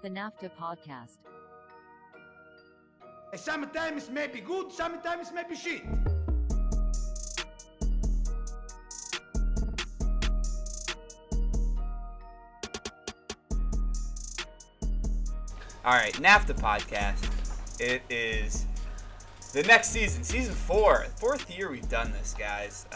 The NAFTAA podcast. Sometimes may be good, sometimes may be shit. All right, NAFTAA podcast. It is the next season, season 4. Fourth year we've done this, guys.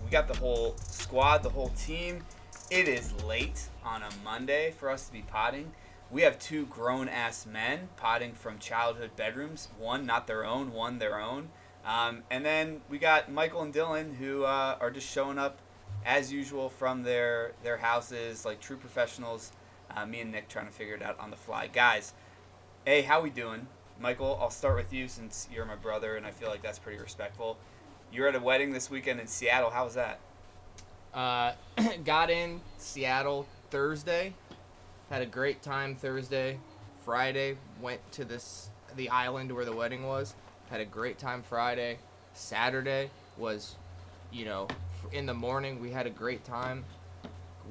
We got the whole squad, the whole team. It is late on a Monday for us to be potting. We have two grown-ass men potting from childhood bedrooms. One not their own, one their own. And then we got Michael and Dylan who are just showing up as usual from their houses like true professionals. Me and Nick trying to figure it out on the fly. Guys, hey, how we doing? Michael, I'll start with you since you're my brother, and I feel like that's pretty respectful. You're at a wedding this weekend in Seattle. How was that? Got in Seattle Thursday. Had a great time Thursday. Friday, went to the island where the wedding was. Had a great time Friday. Saturday was, in the morning we had a great time.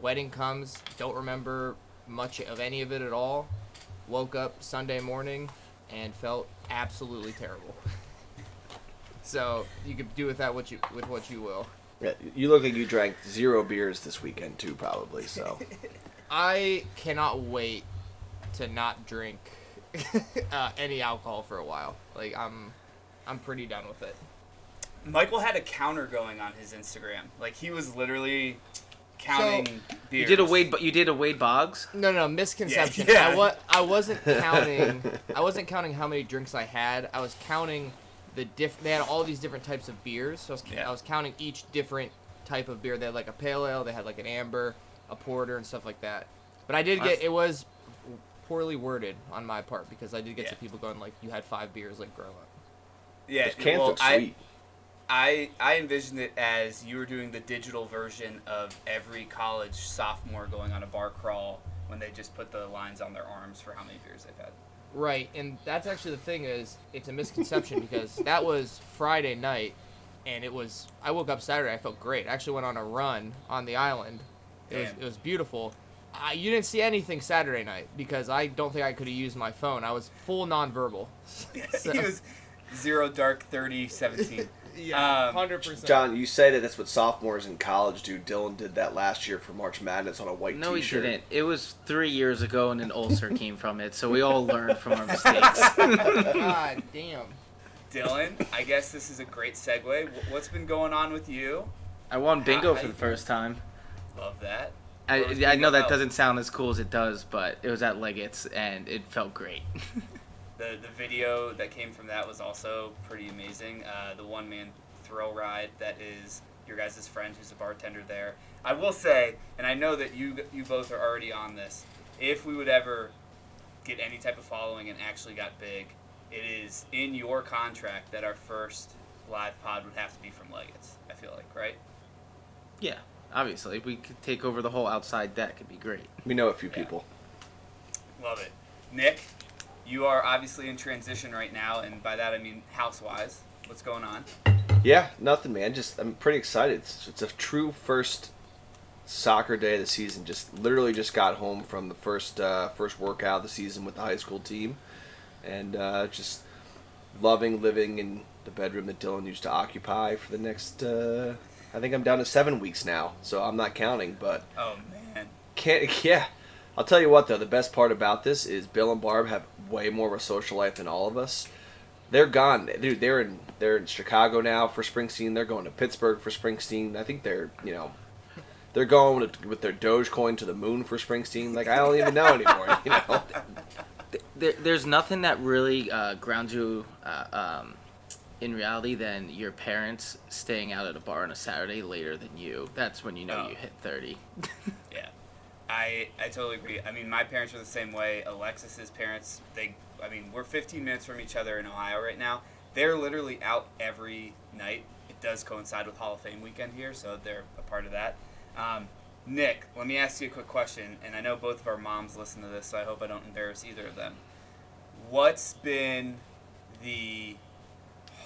Wedding comes, don't remember much of any of it at all. Woke up Sunday morning and felt absolutely terrible. So you could do with that what you will. Yeah, you look like you drank 0 beers this weekend too, probably. So I cannot wait to not drink any alcohol for a while. Like I'm pretty done with it. Michael had a counter going on his Instagram. Like he was literally counting beers. You did a Wade Boggs? No, misconception. Yeah. I wasn't counting. I wasn't counting how many drinks I had. I was counting they had all these different types of beers. So I was counting each different type of beer. They had like a pale ale. They had like an amber, a porter, and stuff like that. But I did it was poorly worded on my part because I did get some people going like, "You had 5 beers," like grow up. Yeah, those cans look sweet. I envisioned it as you were doing the digital version of every college sophomore going on a bar crawl when they just put the lines on their arms for how many beers they've had. Right, and that's actually the thing is, it's a misconception because that was Friday night, and I woke up Saturday, I felt great. I actually went on a run on the island. It was beautiful. You didn't see anything Saturday night because I don't think I could have used my phone. I was full nonverbal. He was 0 dark 30 17. Yeah, 100%. John, you say that's what sophomores in college do. Dylan did that last year for March Madness on a white No, t-shirt. he didn't. It was 3 years ago, and an ulcer came from it, so we all learned from our mistakes. God damn. Dylan, I guess this is a great segue. What's been going on with you? I won bingo for the first time. Love that. I know that doesn't sound as cool as it does, but it was at Leggett's, and it felt great. The video that came from that was also pretty amazing. The one-man thrill ride that is your guys' friend who's a bartender there. I will say, and I know that you both are already on this, if we would ever get any type of following and actually got big, it is in your contract that our first live pod would have to be from Leggett's, I feel like, right? Yeah, obviously. If we could take over the whole outside deck, it'd be great. We know a few people. Love it. Nick, you are obviously in transition right now, and by that I mean house-wise. What's going on? Yeah, nothing, man. I'm pretty excited. It's a true first soccer day of the season. Literally just got home from the first workout of the season with the high school team, and just loving living in the bedroom that Dylan used to occupy for the next. I think I'm down to 7 weeks now, so I'm not counting. But Oh man. yeah. I'll tell you what, though, the best part about this is Bill and Barb have way more of a social life than all of us. They're gone, dude. They're in Chicago now for Springsteen. They're going to Pittsburgh for Springsteen. I think they're going with their Dogecoin to the moon for Springsteen. Like I don't even know anymore. There's nothing that really grounds you in reality than your parents staying out at a bar on a Saturday later than you. That's when you know you hit 30. Yeah. I totally agree. I mean, my parents were the same way. Alexis's parents, we're 15 minutes from each other in Ohio right now. They're literally out every night. It does coincide with Hall of Fame weekend here, so they're a part of that. Nick, let me ask you a quick question, and I know both of our moms listen to this, so I hope I don't embarrass either of them. What's been the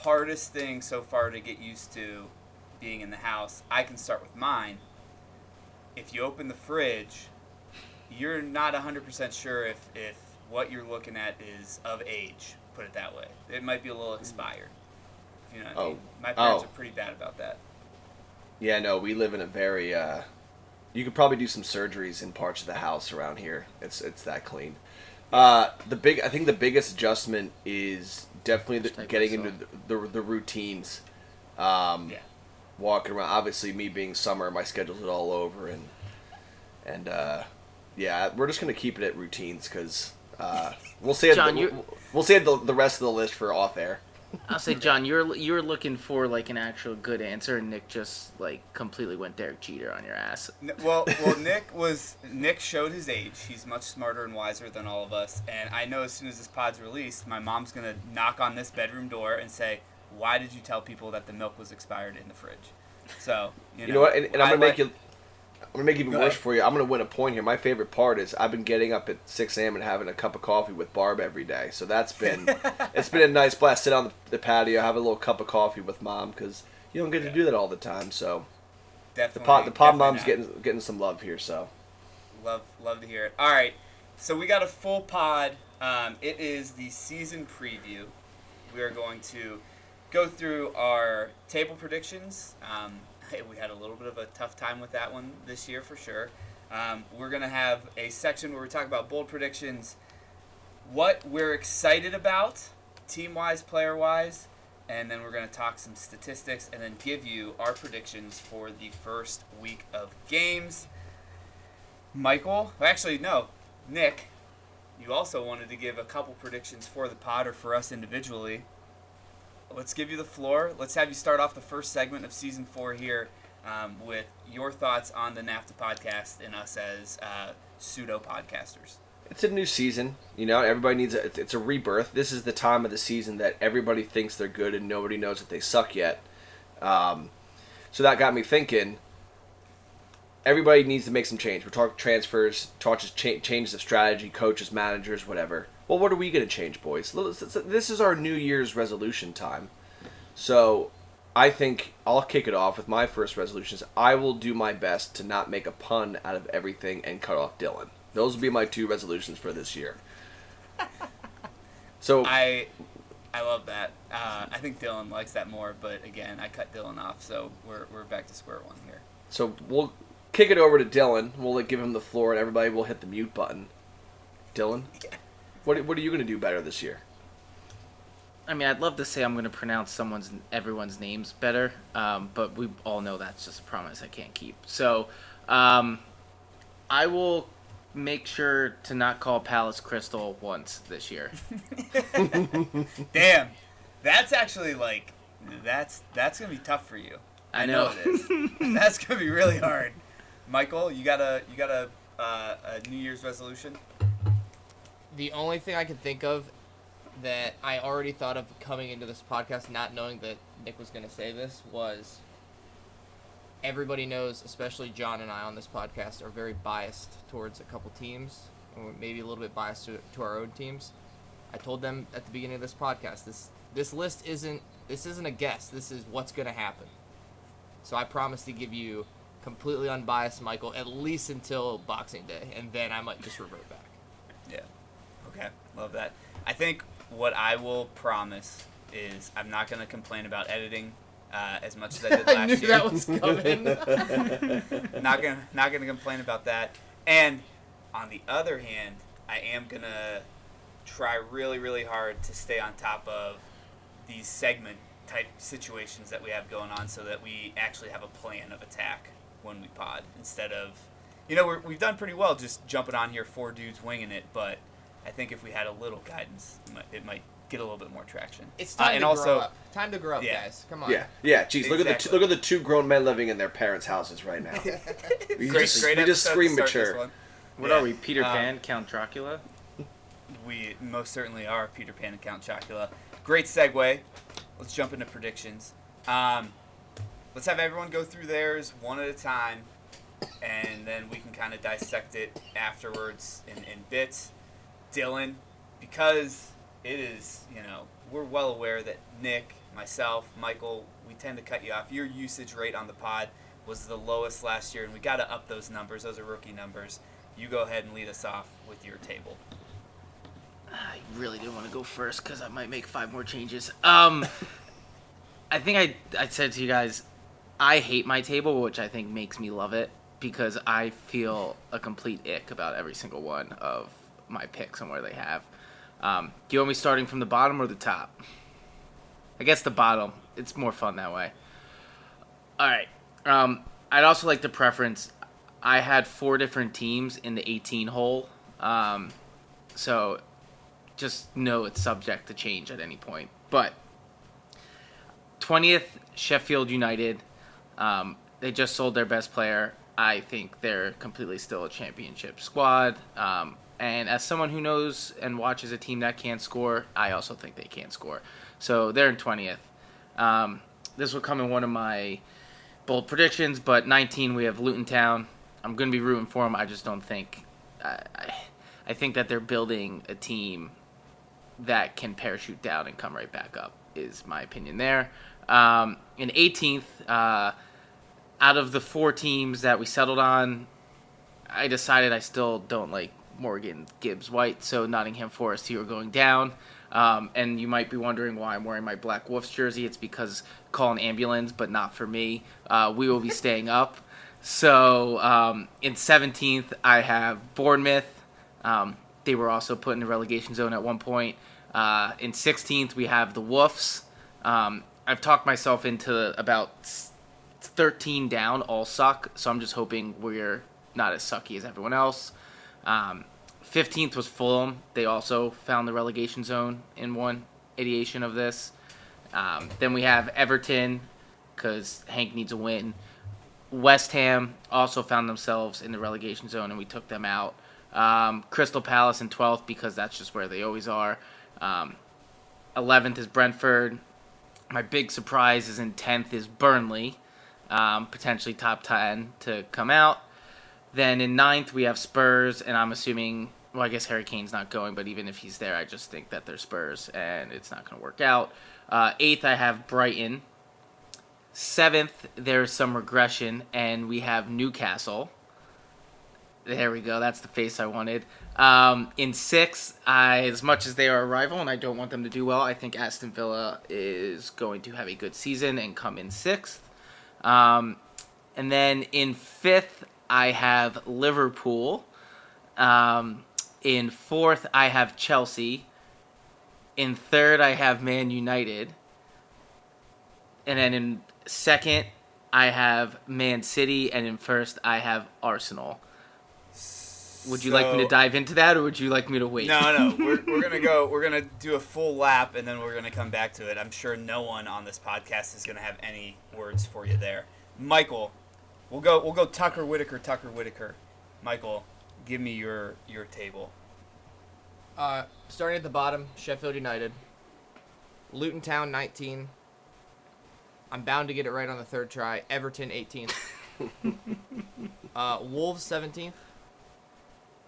hardest thing so far to get used to being in the house? I can start with mine. If you open the fridge, you're not 100% sure if what you're looking at is of age. Put it that way. It might be a little expired. You know what I mean? My parents are pretty bad about that. Yeah, no, we live in a very. You could probably do some surgeries in parts of the house around here. It's that clean. I think the biggest adjustment is definitely getting into the routines. Walking around. Obviously, me being summer, my schedule's all over, and we're just gonna keep it at routines because we'll say we'll save the rest of the list for off air. I'll say, John, you're looking for like an actual good answer, and Nick just like completely went Derek Jeter on your ass. Well, Nick showed his age. He's much smarter and wiser than all of us, and I know as soon as this pod's released, my mom's gonna knock on this bedroom door and say, "Why did you tell people that the milk was expired in the fridge?" So you know what, and I'm gonna make it even worse for you. I'm gonna win a point here. My favorite part is I've been getting up at 6 a.m. and having a cup of coffee with Barb every day. So that's been it's been a nice blast. Sit on the patio, have a little cup of coffee with Mom because you don't get to do that all the time. So definitely, the pod mom's getting some love here. So love to hear it. All right, so we got a full pod. It is the season preview. We are going to go through our table predictions. We had a little bit of a tough time with that one this year for sure. We're going to have a section where we talk about bold predictions, what we're excited about, team-wise, player-wise, and then we're going to talk some statistics and then give you our predictions for the first week of games. Michael, actually, no, Nick, you also wanted to give a couple predictions for the pod or for us individually. Let's give you the floor. Let's have you start off the first segment of Season 4 here with your thoughts on the NAFTAA podcast and us as pseudo-podcasters. It's a new season. You know, everybody needs it's a rebirth. This is the time of the season that everybody thinks they're good and nobody knows that they suck yet. So that got me thinking, everybody needs to make some change. We're talking transfers, changes of strategy, coaches, managers, whatever. Well, what are we going to change, boys? This is our New Year's resolution time. So I think I'll kick it off with my first resolutions. I will do my best to not make a pun out of everything and cut off Dylan. Those will be my 2 resolutions for this year. So I love that. I think Dylan likes that more, but again, I cut Dylan off, so we're back to square one here. So we'll kick it over to Dylan. We'll give him the floor, and everybody will hit the mute button. Dylan? Yeah. What are you going to do better this year? I mean, I'd love to say I'm going to pronounce everyone's names better, but we all know that's just a promise I can't keep. So, I will make sure to not call Palace Crystal once this year. Damn, that's actually that's going to be tough for you. I know it is. That's going to be really hard. Michael, you got a New Year's resolution? The only thing I can think of that I already thought of coming into this podcast, not knowing that Nick was going to say this, was everybody knows, especially John and I on this podcast, are very biased towards a couple teams, or maybe a little bit biased to our own teams. I told them at the beginning of this podcast, this list isn't a guess. This is what's going to happen. So I promise to give you completely unbiased, Michael, at least until Boxing Day, and then I might just revert back. Yeah. Okay, love that. I think what I will promise is I'm not going to complain about editing as much as I did last I knew year. that was coming. Not gonna complain about that. And on the other hand, I am going to try really, really hard to stay on top of these segment type situations that we have going on so that we actually have a plan of attack when we pod instead of, we've done pretty well just jumping on here 4 dudes winging it, but I think if we had a little guidance, it might get a little bit more traction. It's time to grow up. Time to grow up, yeah. guys. Come on. Yeah. Geez, Exactly. look at the 2 grown men living in their parents' houses right now. we Great just episode scream to start this mature. one. What are we, Peter Pan, Count Dracula? We most certainly are Peter Pan and Count Chocula. Great segue. Let's jump into predictions. Let's have everyone go through theirs one at a time, and then we can kind of dissect it afterwards in bits. Dylan, because it is, we're well aware that Nick, myself, Michael, we tend to cut you off. Your usage rate on the pod was the lowest last year, and we got to up those numbers. Those are rookie numbers. you go ahead and lead us off with your table. I really didn't want to go first because I might make 5 more changes. I think I said to you guys, I hate my table, which I think makes me love it because I feel a complete ick about every single one of my picks and where they have. Do you want me starting from the bottom or the top? I guess the bottom. It's more fun that way. All right. I'd also like to preference, I had 4 different teams in the 18 hole. So just know it's subject to change at any point. But 20th, Sheffield United. They just sold their best player. I think they're completely still a championship squad. And as someone who knows and watches a team that can't score, I also think they can't score. So they're in 20th. This will come in one of my bold predictions, but 19 we have Luton Town. I'm going to be rooting for them. I just don't think... I think that they're building a team that can parachute down and come right back up, is my opinion there. In 18th, out of the 4 teams that we settled on, I decided I still don't like Morgan Gibbs White, so Nottingham Forest here are going down. And you might be wondering why I'm wearing my Black Wolves jersey. It's because call an ambulance, but not for me. We will be staying up. So in 17th, I have Bournemouth. They were also put in the relegation zone at one point. In 16th, we have the Wolves. I've talked myself into about 13 down, all suck, so I'm just hoping we're not as sucky as everyone else. 15th was Fulham. They also found the relegation zone in one ideation of this. Then we have Everton, because Hank needs a win. West Ham also found themselves in the relegation zone, and we took them out. Crystal Palace in 12th, because that's just where they always are. 11th is Brentford. My big surprise is in 10th is Burnley, potentially top 10 to come out. Then in 9th we have Spurs, and I'm assuming, well, I guess Harry Kane's not going, but even if he's there, I just think that they're Spurs, and it's not going to work out. 8th I have Brighton. 7th, there's some regression, and we have Newcastle. There we go. That's the face I wanted. In 6th, as much as they are a rival and I don't want them to do well, I think Aston Villa is going to have a good season and come in 6th. And then in 5th, I have Liverpool. In 4th, I have Chelsea. In 3rd, I have Man United. And then in 2nd, I have Man City. And in 1st, I have Arsenal. Would you like me to dive into that, or would you like me to wait? No. We're gonna go. We're gonna do a full lap, and then we're gonna come back to it. I'm sure no one on this podcast is gonna have any words for you there. Michael, we'll go Tucker Whitaker. Michael, give me your table. Starting at the bottom, Sheffield United. Luton Town 19. I'm bound to get it right on the 3rd try. Everton 18th. Wolves 17th.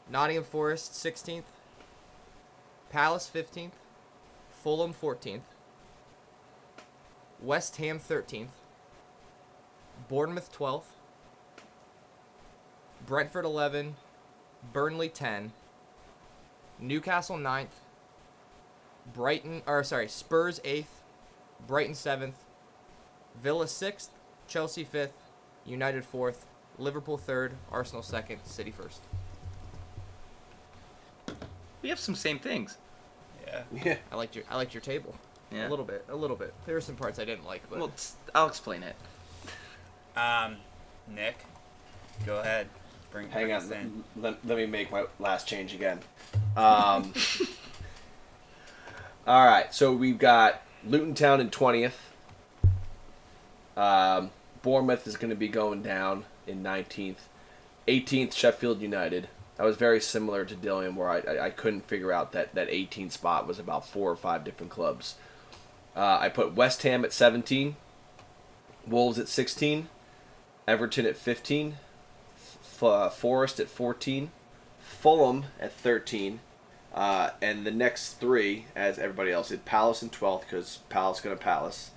Nottingham Forest 16th. Palace 15th. Fulham 14th. West Ham 13th. Bournemouth 12th. Brentford 11. Burnley 10. Newcastle 9th. Spurs 8th. Brighton 7th. Villa 6th. Chelsea 5th. United 4th. Liverpool 3rd. Arsenal 2nd. City 1st. We have some same things. Yeah. I liked your table. Yeah. A little bit. There were some parts I didn't like, but Well, I'll explain it. Nick, go ahead. Hang us on. in. Let me make my last change again. All right. So we've got Luton Town in 20th. Bournemouth is going to be going down in 19th. 18th, Sheffield United. That was very similar to Dillian, where I couldn't figure out that 18 spot was about 4 or 5 different clubs. I put West Ham at 17, Wolves at 16, Everton at 15, Forest at 14, Fulham at 13, and the next 3, as everybody else did, Palace in 12th, because Palace going to Palace.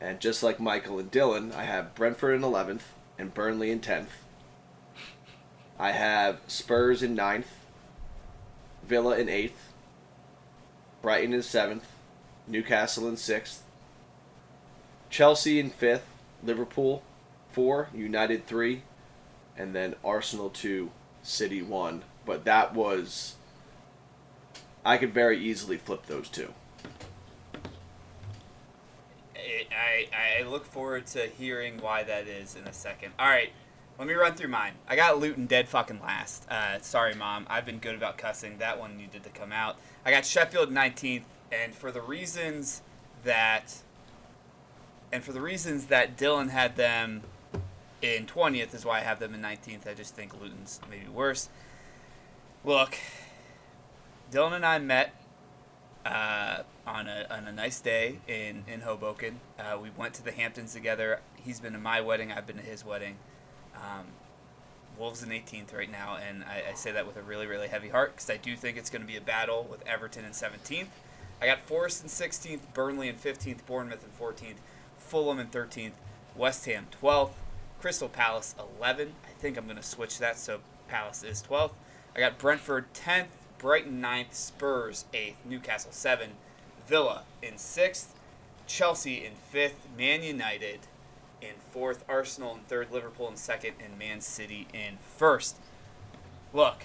And just like Michael and Dylan, I have Brentford in 11th and Burnley in 10th. I have Spurs in 9th, Villa in 8th, Brighton in 7th, Newcastle in 6th, Chelsea in 5th, Liverpool 4, United 3, and then Arsenal 2, City 1. But that was... I could very easily flip those two. I look forward to hearing why that is in a second. All right, let me run through mine. I got Luton dead fucking last. Sorry, Mom. I've been good about cussing. That one needed to come out. I got Sheffield 19th, and for the reasons that Dylan had them in 20th is why I have them in 19th. I just think Luton's maybe worse. Look, Dylan and I met on a nice day in Hoboken. We went to the Hamptons together. He's been to my wedding. I've been to his wedding. Wolves in 18th right now, and I say that with a really, really heavy heart because I do think it's going to be a battle with Everton in 17th. I got Forest in 16th, Burnley in 15th, Bournemouth in 14th, Fulham in 13th, West Ham 12th, Crystal Palace 11th. I think I'm going to switch that so Palace is 12th. I got Brentford 10th, Brighton 9th, Spurs 8th, Newcastle 7th, Villa in 6th, Chelsea in 5th, Man United in 4th, Arsenal in 3rd, Liverpool in 2nd, and Man City in 1st. Look,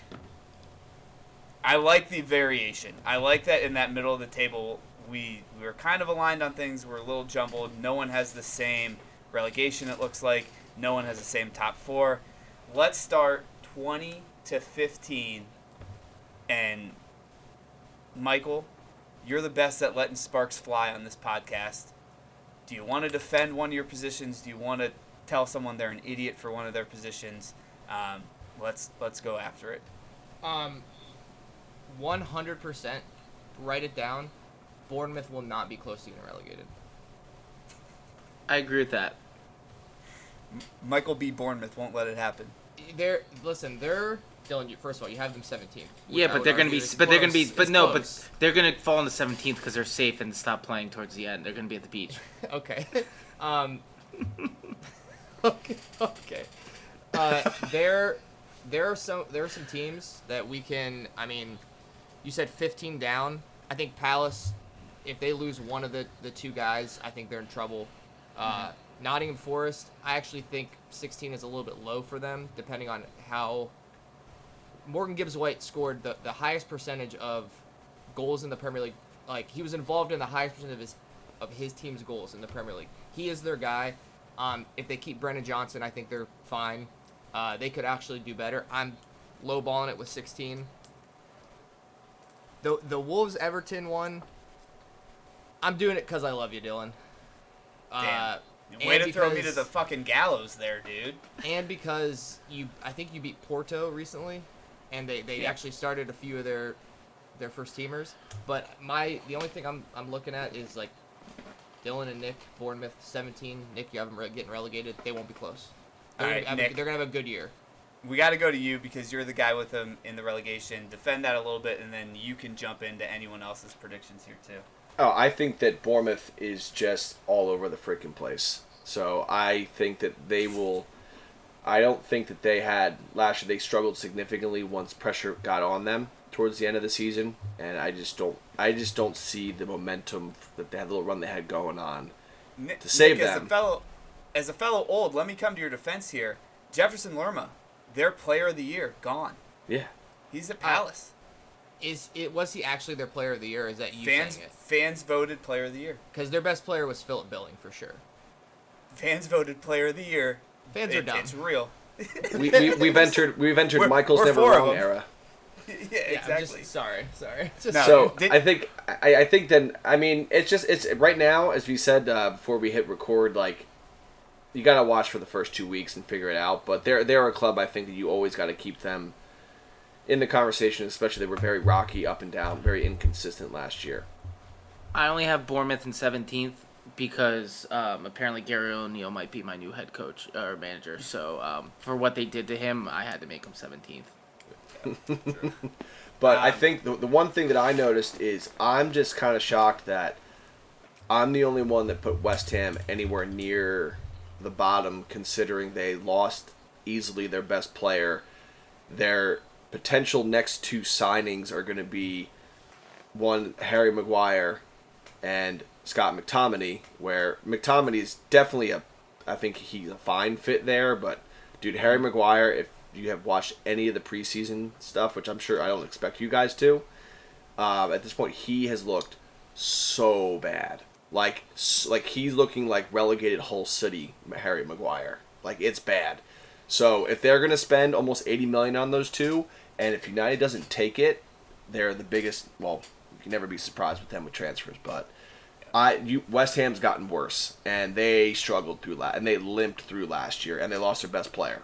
I like the variation. I like that in that middle of the table we were kind of aligned on things. We're a little jumbled. No one has the same relegation, it looks like. No one has the same top 4. Let's start 20 to 15. And Michael, you're the best at letting sparks fly on this podcast. Do you want to defend one of your positions? Do you want to tell someone they're an idiot for one of their positions? Let's go after it. 100%. Write it down. Bournemouth will not be close to getting relegated. I agree with that. Michael B. Bournemouth won't let it happen. They're Dylan. First of all, you have them 17th. Yeah, but they're gonna be, but they're gonna fall in the 17th because they're safe and stop playing towards the end. They're gonna be at the beach. Okay. Okay. There are some teams that we can. I mean, you said 15 down. I think Palace, if they lose one of the two guys, I think they're in trouble. Nottingham Forest, I actually think 16 is a little bit low for them, depending on how. Morgan Gibbs-White scored the highest percentage of goals in the Premier League. Like, he was involved in the highest percentage of his team's goals in the Premier League. He is their guy. If they keep Brennan Johnson, I think they're fine. They could actually do better. I'm lowballing it with 16. The Wolves-Everton one, I'm doing it because I love you, Dylan. Damn. Way to throw me to the fucking gallows there, dude. And because I think you beat Porto recently, and they actually started a few of their first teamers. But the only thing I'm looking at is like Dylan and Nick, Bournemouth 17. Nick, you have them getting relegated. They won't be close. They're gonna have a good year. We got to go to you because you're the guy with them in the relegation. Defend that a little bit, and then you can jump into anyone else's predictions here too. Oh, I think that Bournemouth is just all over the freaking place. So I think that they will. I don't think that they had last year. They struggled significantly once pressure got on them towards the end of the season, and I just don't see the momentum that they had, the little run they had going on to save Nick, them. As a fellow old, let me come to your defense here. Jefferson Lerma, their player of the year, gone. Yeah, he's at Palace. Was he actually their player of the year? Or is that you saying it? Fans voted player of the year. Because their best player was Philip Billing for sure. Fans voted player of the year. Fans are dumb. It's real. we've entered Michael's we're never wrong era. Yeah, exactly. Sorry. I think then I mean it's right now, as we said before we hit record, like you gotta watch for the first 2 weeks and figure it out. But they're a club I think that you always got to keep them in the conversation, especially they were very rocky up and down, very inconsistent last year. I only have Bournemouth in 17th because apparently Gary O'Neill might be my new head coach or manager. So for what they did to him, I had to make him 17th. But I think the one thing that I noticed is I'm just kind of shocked that I'm the only one that put West Ham anywhere near the bottom, considering they lost easily their best player their potential next two signings are going to be one, Harry Maguire and Scott McTominay, where McTominay is definitely I think he's a fine fit there, but dude, Harry Maguire, if you have watched any of the preseason stuff, which I'm sure I don't expect you guys to, at this point he has looked so bad. Like he's looking like relegated Hull City Harry Maguire. Like, it's bad. So if they're going to spend almost $80 million on those two, and if United doesn't take it, they're the biggest. Well, you can never be surprised with them with transfers, but West Ham's gotten worse, and they struggled through and they limped through last year, and they lost their best player.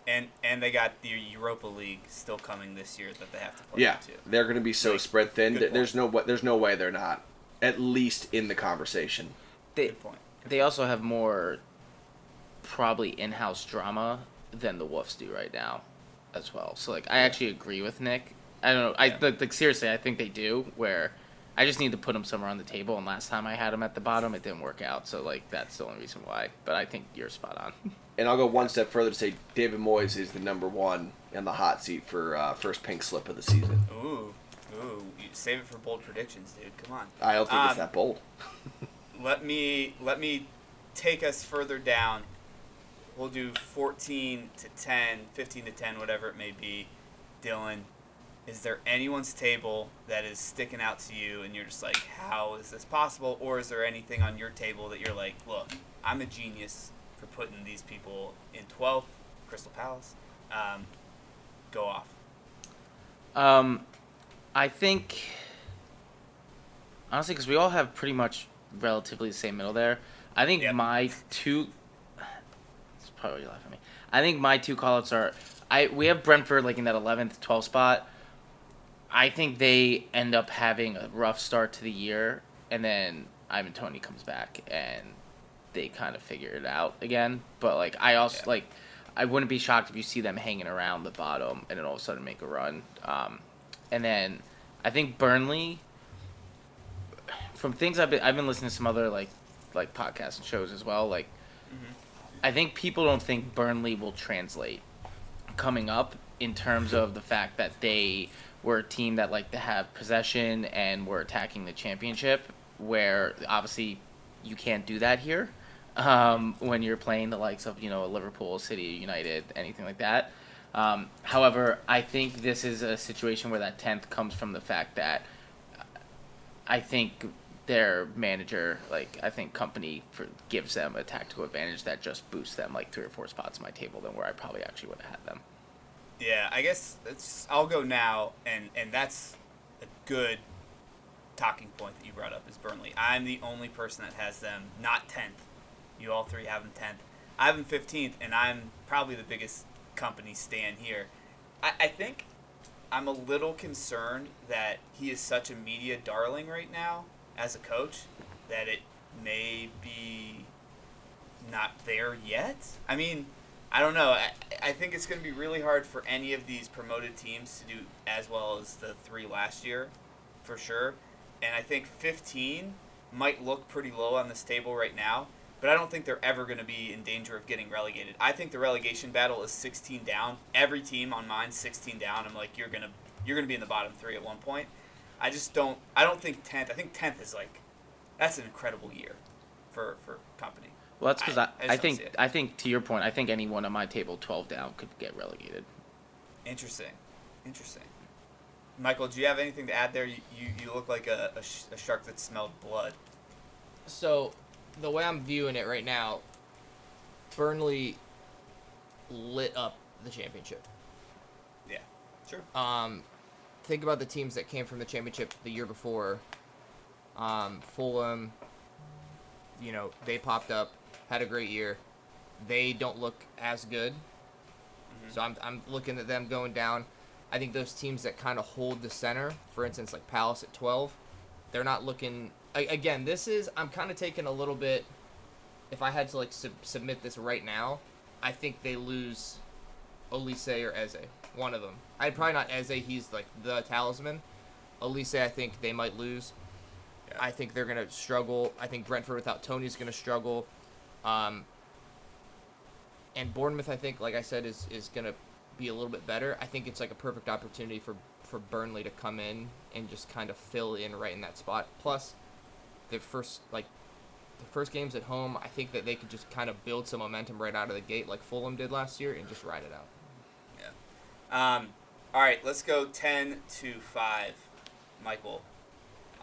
And they got the Europa League still coming this year that they have to play into. They're going to be so spread thin. There's no way they're not at least in the conversation. Good point. They also have more probably in-house drama than the Wolves do right now as well. So, like, I actually agree with Nick. I don't know. Like, seriously, I think they do, where I just need to put them somewhere on the table, and last time I had them at the bottom, it didn't work out. So, like, that's the only reason why. But I think you're spot on. And I'll go one step further to say David Moyes is the number one in the hot seat for first pink slip of the season. Ooh. You save it for bold predictions, dude. Come on. I don't think it's that bold. Let me take us further down. We'll do 14 to 10, 15 to 10, whatever it may be. Dylan, is there anyone's table that is sticking out to you and you're just like, how is this possible? Or is there anything on your table that you're like, look, I'm a genius for putting these people in 12th, Crystal Palace. Go off. I think, honestly, because we all have pretty much relatively the same middle there. I think my two... It's probably laughing at me. I think my two call-outs are... We have Brentford like in that 11th, 12th spot. I think they end up having a rough start to the year, and then Ivan Toney comes back, and they kind of figure it out again. But, like, I also, like... I wouldn't be shocked if you see them hanging around the bottom and then all of a sudden make a run. And then I think Burnley, from things I've been listening to some other like podcasts and shows as well. Like, I think people don't think Burnley will translate coming up in terms of the fact that they were a team that liked to have possession and were attacking the championship, where obviously you can't do that here. When you're playing the likes of, Liverpool, City, United, anything like that. However, I think this is a situation where that 10th comes from the fact that I think their manager, company gives them a tactical advantage that just boosts them like 3 or 4 spots on my table than where I probably actually would have had them. Yeah, I guess I'll go now, and that's a good talking point that you brought up is Burnley. I'm the only person that has them not 10th. You all three have him 10th. I have him 15th, and I'm probably the biggest company stan here. I think I'm a little concerned that he is such a media darling right now as a coach that it may be not there yet. I mean, I don't know. I think it's going to be really hard for any of these promoted teams to do as well as the 3 last year, for sure. And I think 15 might look pretty low on this table right now. But I don't think they're ever going to be in danger of getting relegated. I think the relegation battle is 16 down. Every team on mine 16 down. I'm like, you're gonna be in the bottom 3 at one point. I don't think 10th. I think 10th is that's an incredible year for company. Well, that's because I think to your point, I think anyone on my table 12 down could get relegated. Interesting. Michael, do you have anything to add there? You look like a shark that smelled blood. So, the way I'm viewing it right now, Burnley lit up the championship. Yeah, sure. Think about the teams that came from the championship the year before. Fulham, they popped up, had a great year. They don't look as good. So I'm looking at them going down. I think those teams that kind of hold the center, for instance, like Palace at 12, they're not looking... Again, I'm kind of taking a little bit... If I had to, submit this right now, I think they lose Olise or Eze. One of them. I'd probably not Eze. He's, the talisman. Olise, I think they might lose. Yeah. I think they're going to struggle. I think Brentford without Tony's going to struggle. And Bournemouth, I think, like I said, is going to be a little bit better. I think it's like a perfect opportunity for Burnley to come in and just kind of fill in right in that spot. Plus, the first games at home, I think that they could just kind of build some momentum right out of the gate like Fulham did last year and just ride it out. Yeah. All right, let's go 10-5. Michael,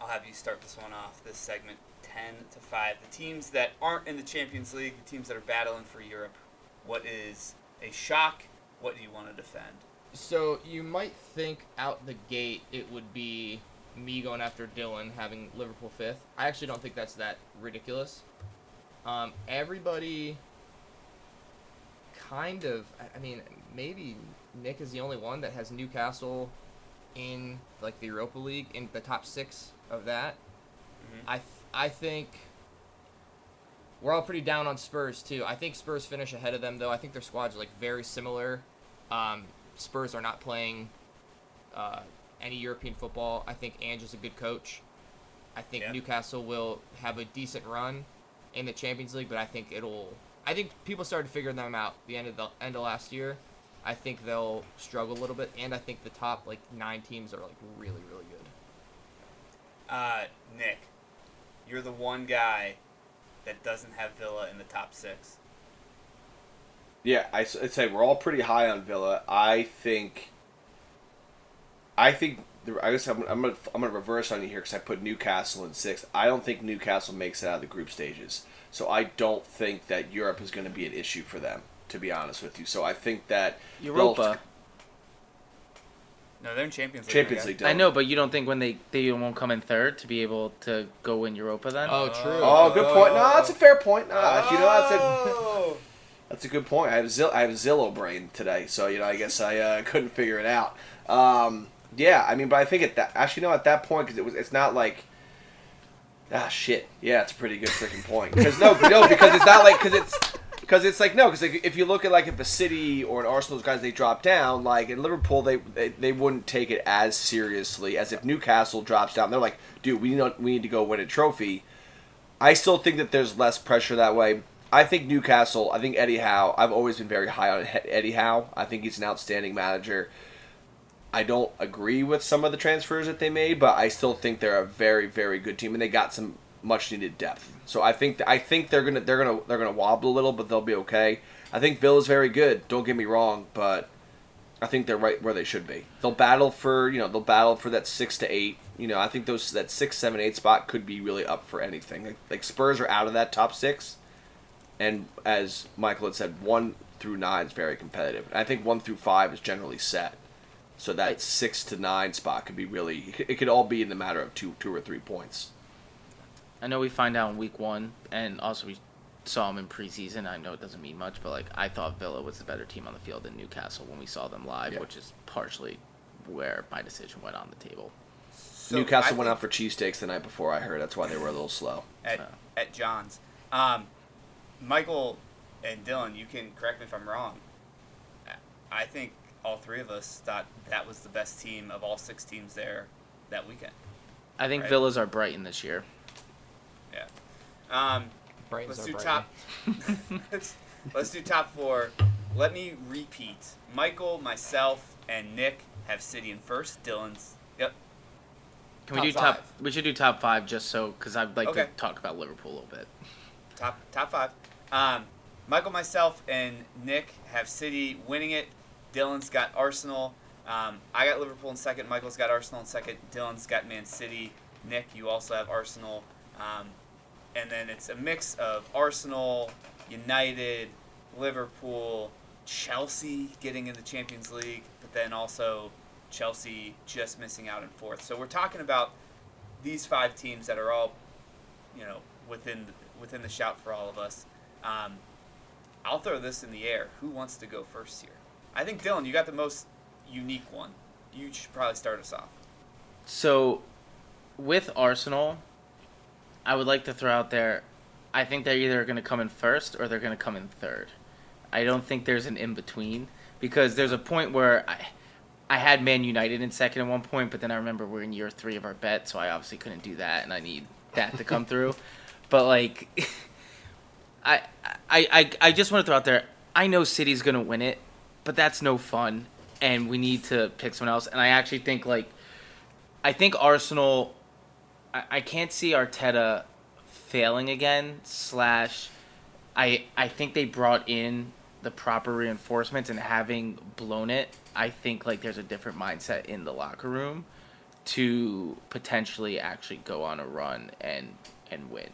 I'll have you start this one off, this segment. 10-5. The teams that aren't in the Champions League, the teams that are battling for Europe. What is a shock? What do you want to defend? So you might think out the gate it would be me going after Dylan having Liverpool 5th. I actually don't think that's that ridiculous. Everybody kind of, I mean, maybe Nick is the only one that has Newcastle in like the Europa League in the top 6 of that. Mm-hmm. I think we're all pretty down on Spurs too. I think Spurs finish ahead of them though. I think their squads are like very similar. Spurs are not playing any European football. I think Ange is a good coach. I think Newcastle will have a decent run in the Champions League, but I think people started figuring them out the end of last year. I think they'll struggle a little bit, and I think the top like 9 teams are like really, really good. Nick, you're the one guy that doesn't have Villa in the top 6. Yeah, I'd say we're all pretty high on Villa. I guess I'm gonna reverse on you here because I put Newcastle in 6th. I don't think Newcastle makes it out of the group stages, so I don't think that Europe is going to be an issue for them, to be honest with you. So I think that Europa. No, they're in Champions League. Champions League. I know, but you don't think when they won't come in 3rd to be able to go in Europa then? Oh, true. Oh, good point. No, that's a fair point. That's a good point. I have Zillow brain today, so I guess I couldn't figure it out. Yeah, I mean, but I think at that point, because it's not like, shit. Yeah, it's a pretty good freaking point. Because it's not like, because if you look at like if a City or an Arsenal, those guys, they drop down, like in Liverpool, they wouldn't take it as seriously as if Newcastle drops down. They're like, dude, we need to go win a trophy. I still think that there's less pressure that way. I think Newcastle, I think Eddie Howe, I've always been very high on Eddie Howe. I think he's an outstanding manager. I don't agree with some of the transfers that they made, but I still think they're a very, very good team, and they got some much needed depth. So I think they're gonna wobble a little, but they'll be okay. I think Villa's very good. Don't get me wrong, but I think they're right where they should be. They'll battle for that 6 to 8. I think that 6, 7, 8 spot could be really up for anything. Like Spurs are out of that top 6. And as Michael had said, 1 through 9 is very competitive. And I think 1 through 5 is generally set. So that 6 to 9 spot could be it could all be in the matter of 2 or 3 points. I know we find out in week 1, and also we saw them in preseason. I know it doesn't mean much, but I thought Villa was the better team on the field than Newcastle when we saw them live, which is partially where my decision went on the table. So Newcastle went out for cheesesteaks the night before, I heard. That's why they were a little slow. At John's. Michael and Dylan, you can correct me if I'm wrong. I think all 3 of us thought that was the best team of all 6 teams there that weekend. I think Villa's are Brighton this year. Yeah. Brighton's let's do Brighton. top. let's do top 4. Let me repeat. Michael, myself, and Nick have City in 1st. Dylan's. Yep. Can we do top 5? We should do top 5 just so because I'd like Okay. to talk about Liverpool a little bit. Top 5. Michael, myself, and Nick have City winning it. Dylan's got Arsenal. I got Liverpool in 2nd. Michael's got Arsenal in 2nd. Dylan's got Man City. Nick, you also have Arsenal. And then it's a mix of Arsenal, United, Liverpool, Chelsea getting in the Champions League, but then also Chelsea just missing out in 4th. So we're talking about these 5 teams that are all, within the shout for all of us. I'll throw this in the air. Who wants to go first here? I think, Dylan, you got the most unique one. You should probably start us off. So, with Arsenal, I would like to throw out there, I think they're either going to come in 1st or they're going to come in 3rd. I don't think there's an in-between, because there's a point where I had Man United in 2nd at one point, but then I remember we're in year 3 of our bet, so I obviously couldn't do that, and I need that to come through. But, I just want to throw out there, I know City's going to win it, but that's no fun, and we need to pick someone else. And I actually think I think Arsenal. I can't see Arteta failing again. I think they brought in the proper reinforcements, and having blown it, I think there's a different mindset in the locker room to potentially actually go on a run and win.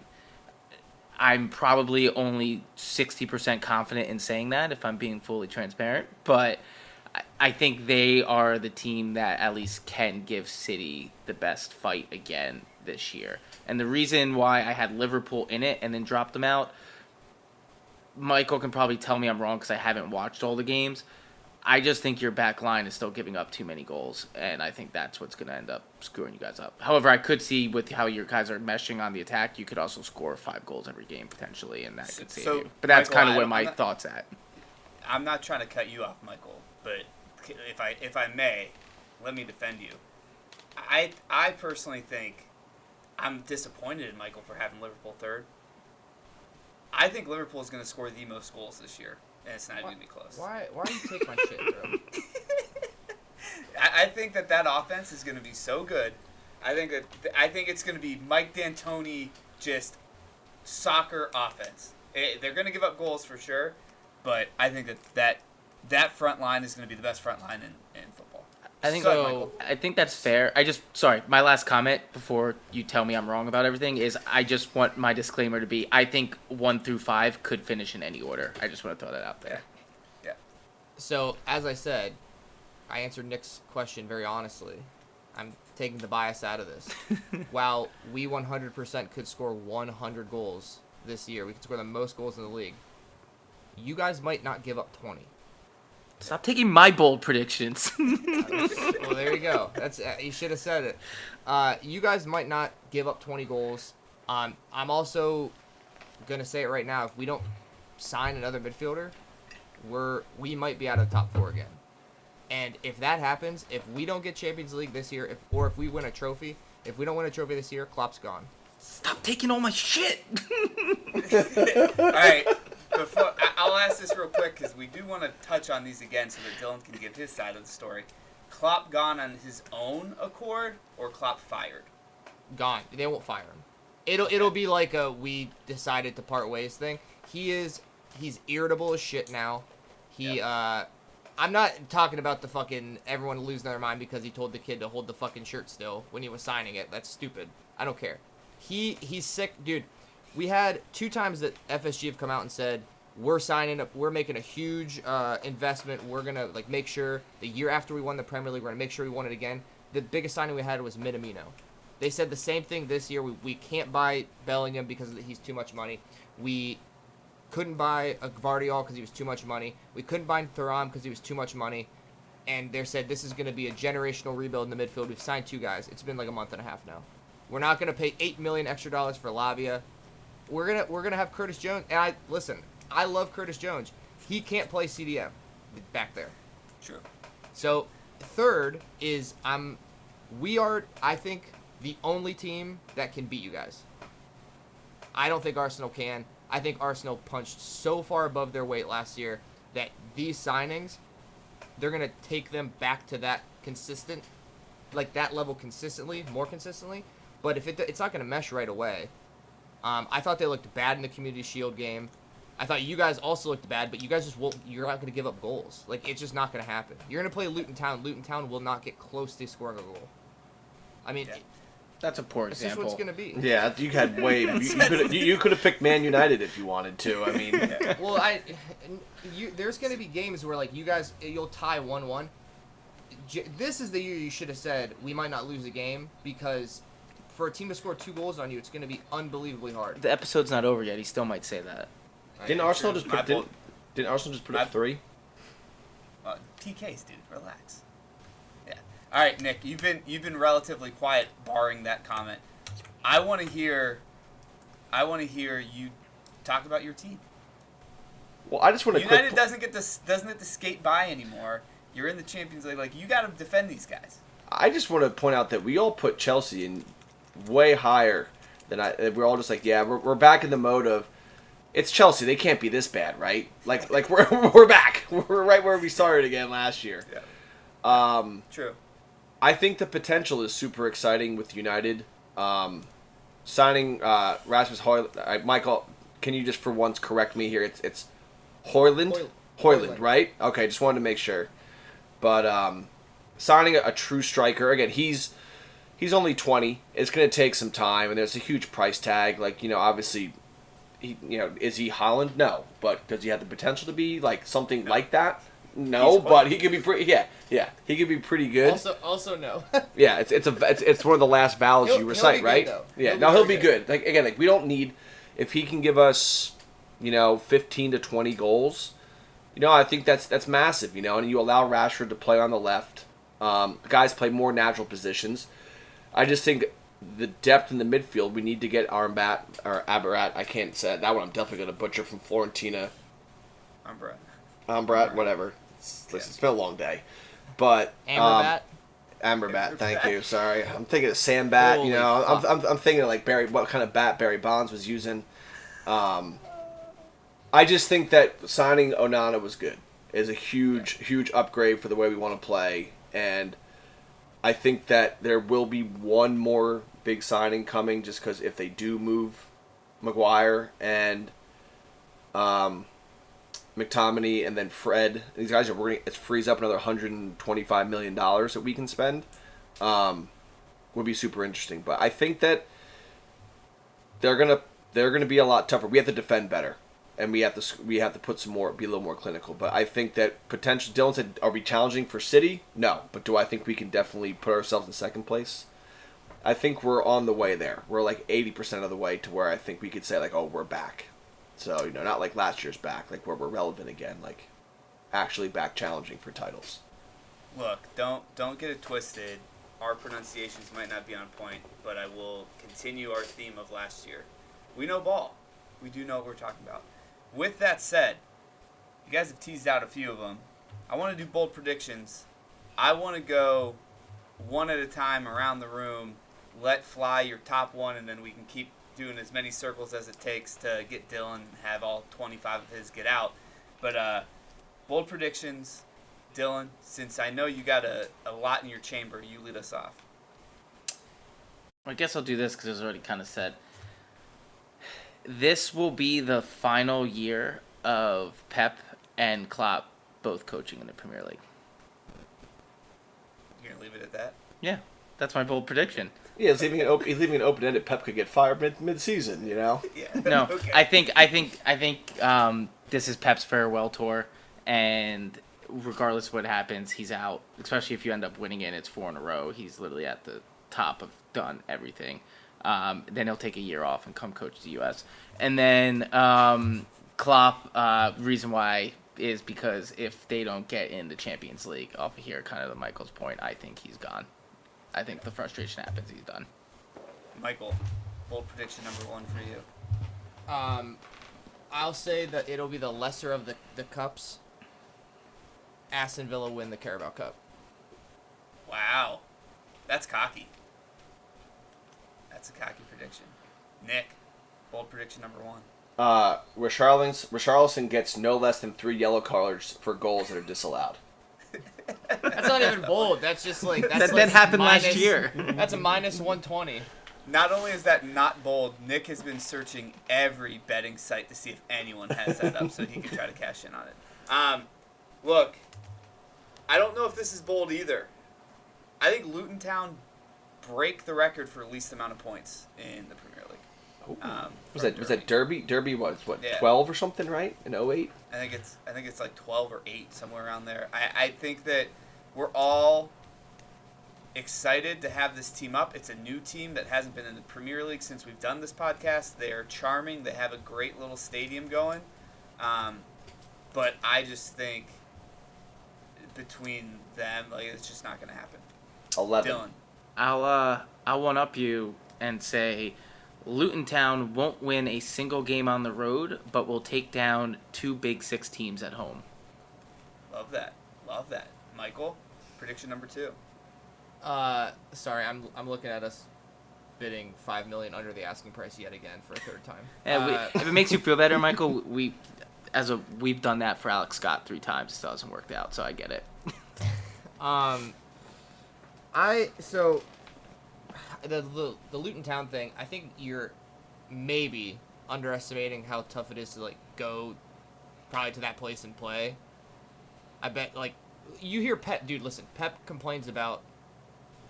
I'm probably only 60% confident in saying that if I'm being fully transparent, but I think they are the team that at least can give City the best fight again this year. And the reason why I had Liverpool in it and then dropped them out, Michael can probably tell me I'm wrong because I haven't watched all the games. I just think your back line is still giving up too many goals, and I think that's what's going to end up screwing you guys up. However, I could see with how your guys are meshing on the attack, you could also score 5 goals every game potentially, and that could save you. But that's kind of where my thoughts at. I'm not trying to cut you off, Michael, but if I may, let me defend you. I personally think I'm disappointed in Michael for having Liverpool third. I think Liverpool is going to score the most goals this year, and it's not going to be close. Why do you take my shit, bro? I think that offense is going to be so good. I think it's going to be Mike D'Antoni just soccer offense. They're going to give up goals for sure, but I think that front line is going to be the best front line in football. I think that's fair. My last comment before you tell me I'm wrong about everything is I just want my disclaimer to be I think 1 through 5 could finish in any order. I just want to throw that out there. Yeah. So, as I said, I answered Nick's question very honestly. I'm taking the bias out of this. While we 100% could score 100 goals this year, we could score the most goals in the league, you guys might not give up 20. Stop taking my bold predictions. Well, there you go. That's you should have said it. You guys might not give up 20 goals. I'm also gonna say it right now. If we don't sign another midfielder, we might be out of the top 4 again. And if that happens, if we don't get Champions League this year, or if we win a trophy, if we don't win a trophy this year, Klopp's gone. Stop taking all my shit. All right. I'll ask this real quick because we do want to touch on these again so that Dylan can give his side of the story. Klopp gone on his own accord or Klopp fired? Gone. They won't fire him. It'll be like a we decided to part ways thing. He's irritable as shit now. I'm not talking about the fucking everyone losing their mind because he told the kid to hold the fucking shirt still when he was signing it. That's stupid. I don't care. He's sick, dude. We had 2 times that FSG have come out and said, we're signing up, we're making a huge investment. We're going to make sure the year after we won the Premier League, we're going to make sure we won it again. The biggest signing we had was Minamino. They said the same thing this year. We can't buy Bellingham because he's too much money. We couldn't buy a Gvardiol because he was too much money. We couldn't buy Thuram because he was too much money. And they said this is going to be a generational rebuild in the midfield. We've signed 2 guys. It's been like a month and a half now. We're not going to pay $8 million extra for Lavia. We're gonna have Curtis Jones, and I love Curtis Jones. He can't play CDM back there. Sure. So third is we are, I think, the only team that can beat you guys. I don't think Arsenal can. I think Arsenal punched so far above their weight last year that these signings, they're gonna take them back to that consistent, that level more consistently. But if it's not gonna mesh right away. I thought they looked bad in the Community Shield game. I thought you guys also looked bad, but you guys just won't. You're not going to give up goals. It's just not going to happen. You're going to play Luton Town. Luton Town will not get close to scoring a goal. I mean, that's a poor example. This is what it's going to be. Yeah, you had you could have picked Man United if you wanted to. I mean, well, there's going to be games where you guys you'll tie 1-1. This is the year you should have said we might not lose a game because. For a team to score 2 goals on you, it's going to be unbelievably hard. The episode's not over yet. He still might say that. Didn't Arsenal just put up 3? TKs, dude, relax. Yeah. All right, Nick, you've been relatively quiet, barring that comment. I want to hear you talk about your team. Well, I just want to. United doesn't get to skate by anymore. You're in the Champions League. You got to defend these guys. I just want to point out that we all put Chelsea in way higher than we're all just we're back in the mode of it's Chelsea. They can't be this bad, right? Like we're back. We're right where we started again last year. Yeah. True. I think the potential is super exciting with United. Signing Rasmus Højlund. Michael, can you just for once correct me here? It's Højlund? Højlund, right? Okay, just wanted to make sure. But signing a true striker, again, he's only 20. It's going to take some time, and there's a huge price tag. Like, obviously, is he Haaland? No. But does he have the potential to be like something like that? No, but he could be pretty. Yeah, he could be pretty good. Also no. Yeah, it's one of the last vowels you recite, right? He'll be good. Like again, we don't need if he can give us, 15 to 20 goals. I think that's massive. And you allow Rashford to play on the left. Guys play more natural positions. I just think the depth in the midfield. We need to get Abarat. I can't say that one. I'm definitely going to butcher from Florentina. Ambarat, whatever. It's been a long day. But Amberbat, thank you. Sorry, I'm thinking of Sambat. I'm thinking of like what kind of bat Barry Bonds was using. I just think that signing Onana was good. Is a huge upgrade for the way we want to play, and I think that there will be one more big signing coming, just because if they do move Maguire and McTominay and then Fred, these guys it frees up another $125 million that we can spend. Would be super interesting, but I think that they're gonna be a lot tougher. We have to defend better, and we have to put some more, be a little more clinical. But I think that potential. Dylan said, "Are we challenging for City?" No, but do I think we can definitely put ourselves in second place? I think we're on the way there. We're like 80% of the way to where I think we could say like, "Oh, we're back." So, not like last year's back, like where we're relevant again, like actually back challenging for titles. Look, don't get it twisted. Our pronunciations might not be on point, but I will continue our theme of last year. We know ball. We do know what we're talking about. With that said, you guys have teased out a few of them. I want to do bold predictions. I want to go one at a time around the room. Let fly your top one, and then we can keep doing as many circles as it takes to get Dylan and have all 25 of his get out. But bold predictions, Dylan, since I know you got a lot in your chamber, you lead us off. I guess I'll do this because it was already kind of said. This will be the final year of Pep and Klopp both coaching in the Premier League. You're going to leave it at that? Yeah, that's my bold prediction. Yeah, he's leaving it open-ended. Pep could get fired mid-season, Yeah. No, Okay. I think this is Pep's farewell tour, and regardless of what happens, he's out. Especially if you end up winning it, it's 4 in a row. He's literally at the top of done everything. Then he'll take a year off and come coach the U.S. And then Klopp, reason why is because if they don't get in the Champions League off of here, kind of to Michael's point, I think he's gone. I think the frustration happens, he's done. Michael, bold prediction number 1 for you. I'll say that it'll be the lesser of the cups. Aston Villa win the Carabao Cup. Wow. That's cocky. That's a cocky prediction. Nick, bold prediction number 1. Richarlison gets no less than 3 yellow cards for goals that are disallowed. That's not even bold. That's just like that happened last year. That's a minus 120. Not only is that not bold, Nick has been searching every betting site to see if anyone has that up so he can try to cash in on it. Look, I don't know if this is bold either. I think Luton Town break the record for least amount of points in the Premier League. Was that Derby? Derby was what, Yeah. 12 or something, right? In 08? I think it's like 12 or 8, somewhere around there. I think that we're all excited to have this team up. It's a new team that hasn't been in the Premier League since we've done this podcast. They are charming. They have a great little stadium going. But I just think between them, like, it's just not going to happen. 11. Dylan. I'll one up you and say Luton Town won't win a single game on the road, but will take down 2 Big 6 teams at home. Love that. Michael, prediction number 2. Sorry, I'm looking at us bidding $5 million under the asking price yet again for a third time. If it makes you feel better, Michael, we've done that for Alex Scott 3 times. It still hasn't worked out, so I get it. The Luton Town thing, I think you're maybe underestimating how tough it is to like go probably to that place and play. I bet like you hear Pep, dude, listen, Pep complains about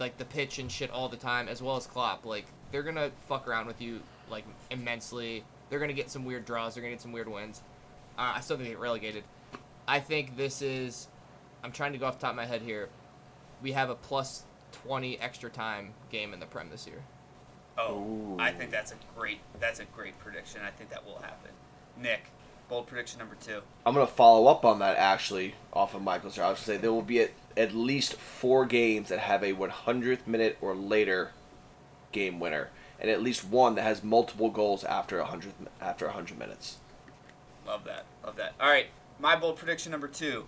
like the pitch and shit all the time, as well as Klopp. Like they're gonna fuck around with you like immensely. They're gonna get some weird draws. They're gonna get some weird wins. I still think they get relegated. I think this is. I'm trying to go off the top of my head here. We have a plus 20 extra time game in the Prem this year. Oh, Ooh. I think that's a great prediction. I think that will happen. Nick, bold prediction number 2. I'm going to follow up on that, actually, off of Michael's. I was going to say there will be at least 4 games that have a 100th minute or later game winner, and at least one that has multiple goals after 100 minutes. Love that. All right, my bold prediction number 2.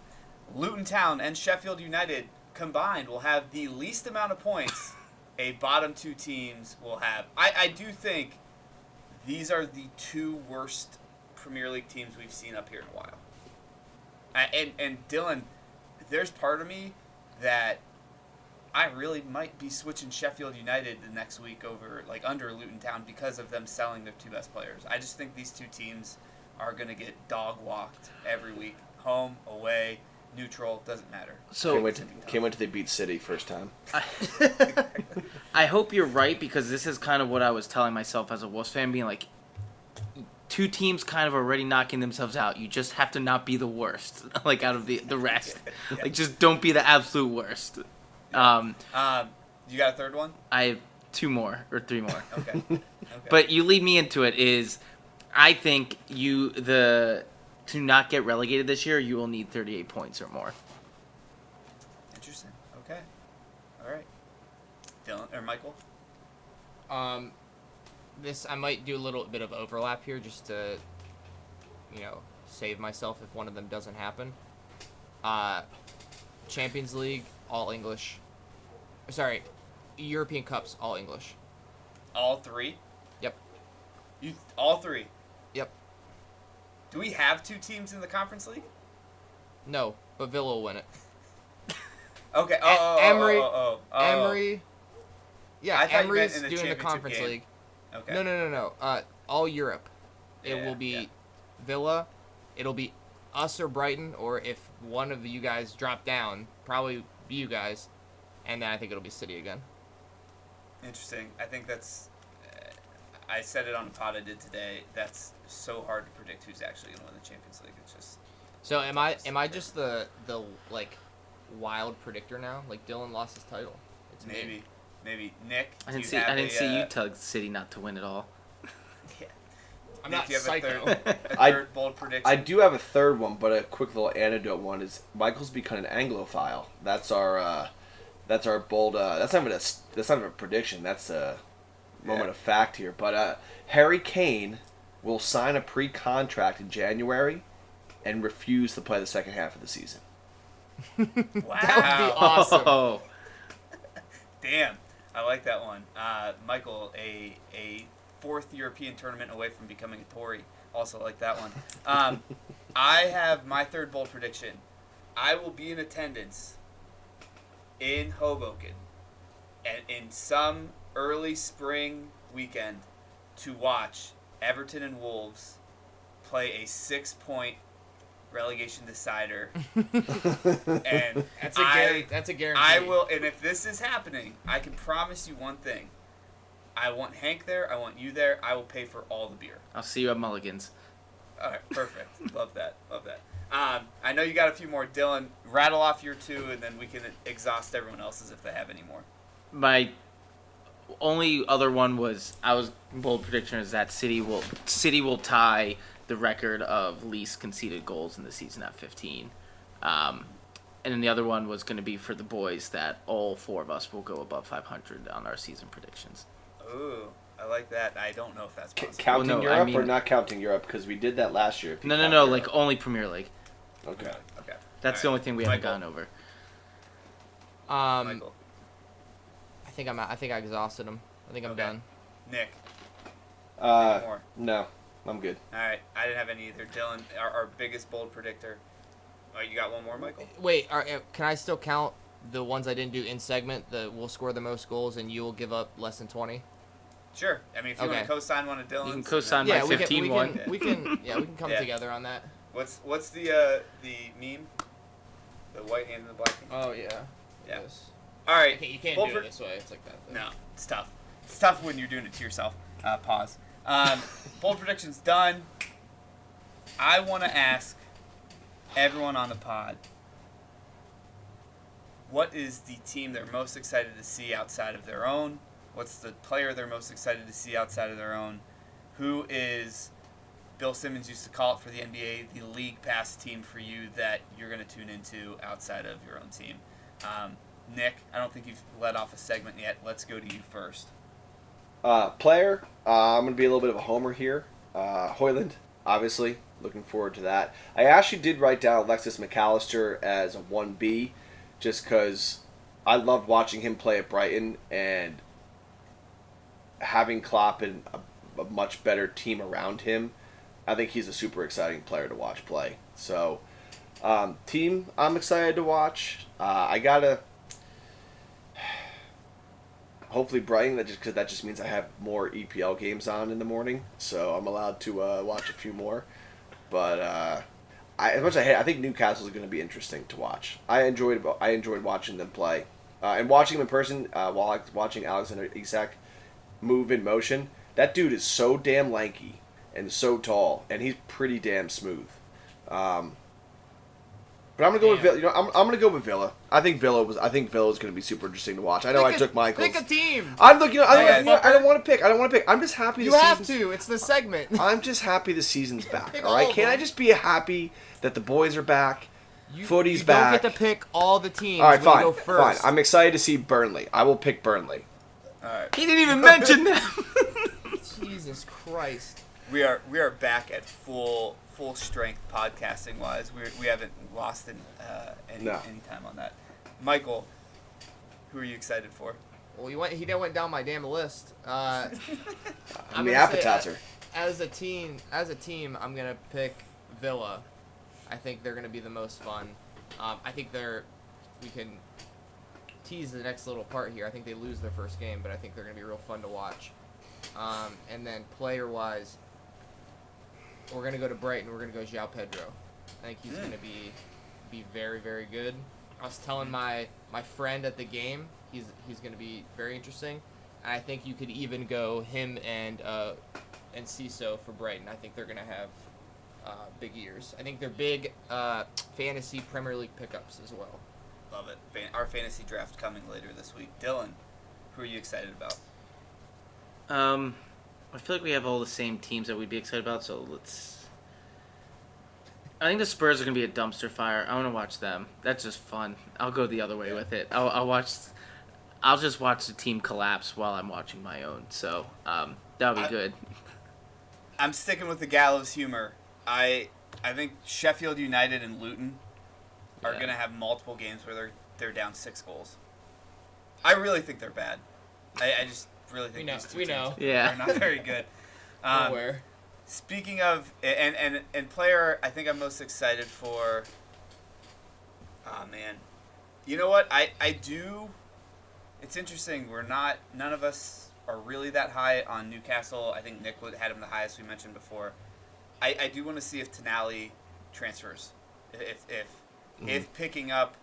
Luton Town and Sheffield United combined will have the least amount of points a bottom 2 teams will have. I do think these are the 2 worst Premier League teams we've seen up here in a while. And Dylan, there's part of me that I really might be switching Sheffield United the next week over like under Luton Town because of them selling their 2 best players. I just think these 2 teams are going to get dog walked every week. Home, away, neutral, doesn't matter. So Can't wait till they beat City first time. I hope you're right, because this is kind of what I was telling myself as a Wolves fan, being like, 2 teams kind of already knocking themselves out. You just have to not be the worst, like out of the rest. Yeah. Like just don't be the absolute worst. You got a third one? I have 2 more or 3 more. Okay. But you lead me into it is, I think to not get relegated this year, you will need 38 points or more. Interesting. Okay. All right. Dylan or Michael? I might do a little bit of overlap here just to, save myself if one of them doesn't happen. Champions League, all English. Sorry, European Cups, all English. All 3? Yep. All 3? Yep. Do we have 2 teams in the Conference League? No, but Villa will win it. Okay. Emery. I Yeah, thought you meant Emery's in the doing the championship Conference game. League. Okay. No. All Europe. It Yeah, will be yeah. Villa. It'll be us or Brighton, or if one of you guys drop down, probably be you guys, and then I think it'll be City again. Interesting. I think that's. I said it on a pod I did today. That's so hard to predict who's actually going to win the Champions League. It's just. So am I just the like wild predictor now? Like Dylan lost his title. It's me. Maybe Nick. I didn't see you tell City not to win at all. Yeah. I'm Nick, not do you have psycho. a third bold prediction? I do have a third one, but a quick little anecdote one is Michael's become an Anglophile. That's our bold. That's not even a prediction. That's a moment of fact here. But Harry Kane will sign a pre-contract in January and refuse to play the second half of the season. Wow. That would be awesome. Oh. Damn. I like that one. Michael, a 4th European tournament away from becoming a Tory. Also like that one. I have my third bold prediction. I will be in attendance in Hoboken and in some early spring weekend to watch Everton and Wolves play a 6-point relegation decider. And That's a guarantee. I will, and if this is happening, I can promise you one thing. I want Hank there. I want you there. I will pay for all the beer. I'll see you at Mulligan's. All right, perfect. Love that. I know you got a few more. Dylan, rattle off your 2, and then we can exhaust everyone else's if they have any more. My only other one was bold prediction is that City will tie the record of least conceded goals in the season at 15. And then the other one was going to be for the boys that all 4 of us will go above 500 on our season predictions. Ooh, I like that. I don't know if that's possible. Counting Well, no, Europe I mean- or not counting Europe? Because we did that last year. if you count No, Europe. like only Premier League. Okay. Okay. That's the All only right. thing we haven't Michael. gone over. Michael. I think I exhausted him. I think I'm Okay. done. Nick. Any more? No, I'm good. All right. I didn't have any either. Dylan, our biggest bold predictor. Oh, you got one more, Michael? Wait, can I still count the ones I didn't do in segment? The we'll score the most goals and you will give up less than 20. Sure. I mean, if you want Okay. to co-sign one of Dylan's. You can co-sign Yeah, my we can. 15-1. We can come Yeah. together on that. What's the meme? The white hand and the black hand? Oh yeah. Yeah. Yes. All right. You can't bold do it this way. It's like that. Though. No, it's tough. It's tough when you're doing it to yourself. Pause. Bold predictions done. I want to ask everyone on the pod, what is the team they're most excited to see outside of their own? What's the player they're most excited to see outside of their own? Who is, Bill Simmons used to call it for the NBA, the league pass team for you that you're going to tune into outside of your own team? Nick, I don't think you've let off a segment yet. Let's go to you first. Player, I'm going to be a little bit of a homer here. Hoyland, obviously. Looking forward to that. I actually did write down Alexis McAllister as a 1B just because I loved watching him play at Brighton and having Klopp and a much better team around him. I think he's a super exciting player to watch play. So, team I'm excited to watch. I got to... Hopefully Brighton, because that just means I have more EPL games on in the morning, so I'm allowed to watch a few more. But as much as I think Newcastle is going to be interesting to watch. I enjoyed watching them play, and watching them in person while watching Alexander Isak move in motion. That dude is so damn lanky and so tall, and he's pretty damn smooth. But I'm gonna go with Villa. I'm gonna go with Villa. I think Villa was going to be super interesting to watch. I know I took Michael's. Pick a team. I'm looking. I don't want to pick. I'm just happy. You have to. It's the segment. I'm just happy the season's back. Pick All right. all of Can't I them. just be happy that the boys are back? Footy's you back. don't get to pick all the teams. All right, when fine. you go first. Fine. I'm excited to see Burnley. I will pick Burnley. All right. He didn't even mention them. Jesus Christ. We are back at full strength podcasting wise. We haven't lost any time on that. Michael, who are you excited for? Well, he went down my damn list. I'm the gonna say, appetizer. As a team, I'm gonna pick Villa. I think they're gonna be the most fun. I think we can tease the next little part here. I think they lose their first game, but I think they're gonna be real fun to watch. And then player-wise, we're gonna go to Brighton. We're gonna go João Pedro. I think he's gonna be very, very good. I was telling my friend at the game, he's gonna be very interesting. And I think you could even go him and Ciso for Brighton. I think they're gonna have big years. I think they're big fantasy Premier League pickups as well. Love it. Our fantasy draft coming later this week. Dylan, who are you excited about? I feel like we have all the same teams that we'd be excited about, so let's... I think the Spurs are going to be a dumpster fire. I want to watch them. That's just fun. I'll go the other way with it. I'll just watch the team collapse while I'm watching my own, so that'll be good. I'm sticking with the gallows humor. I think Sheffield United and Luton are going to have multiple games where they're down 6 goals. I really think they're bad. I just really think these two teams are not very good. Nowhere. Speaking of and player, I think I'm most excited for. Oh man, you know what? I do. It's interesting. None of us are really that high on Newcastle. I think Nick had him the highest we mentioned before. I do want to see if Tonali transfers. If picking up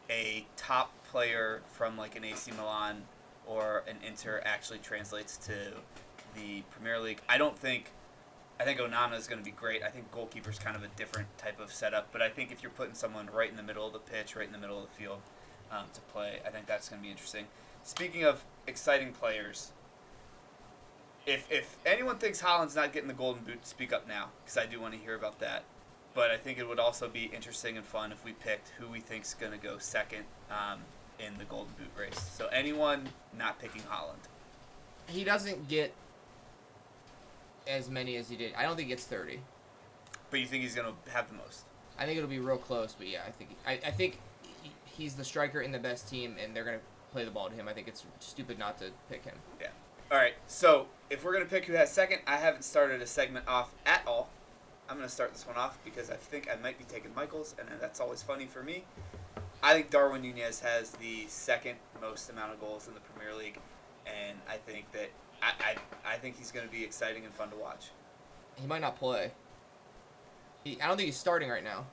a top player from like an AC Milan or an Inter actually translates to the Premier League. I think Onana is going to be great. I think goalkeeper's kind of a different type of setup, but I think if you're putting someone right in the middle of the pitch, right in the middle of the field to play, I think that's going to be interesting. Speaking of exciting players, if anyone thinks Haaland's not getting the Golden Boot, speak up now, because I do want to hear about that. But I think it would also be interesting and fun if we picked who we think's going to go second in the Golden Boot race. So anyone not picking Haaland? He doesn't get as many as he did. I don't think he gets 30. But you think he's going to have the most? I think it'll be real close, but yeah, I think he's the striker in the best team, and they're going to play the ball to him. I think it's stupid not to pick him. Yeah. All right, so if we're going to pick who has second, I haven't started a segment off at all. I'm going to start this one off because I think I might be taking Michael's, and that's always funny for me. I think Darwin Nunez has the second most amount of goals in the Premier League, and I think that I think he's going to be exciting and fun to watch. He might not play. I don't think he's starting right now.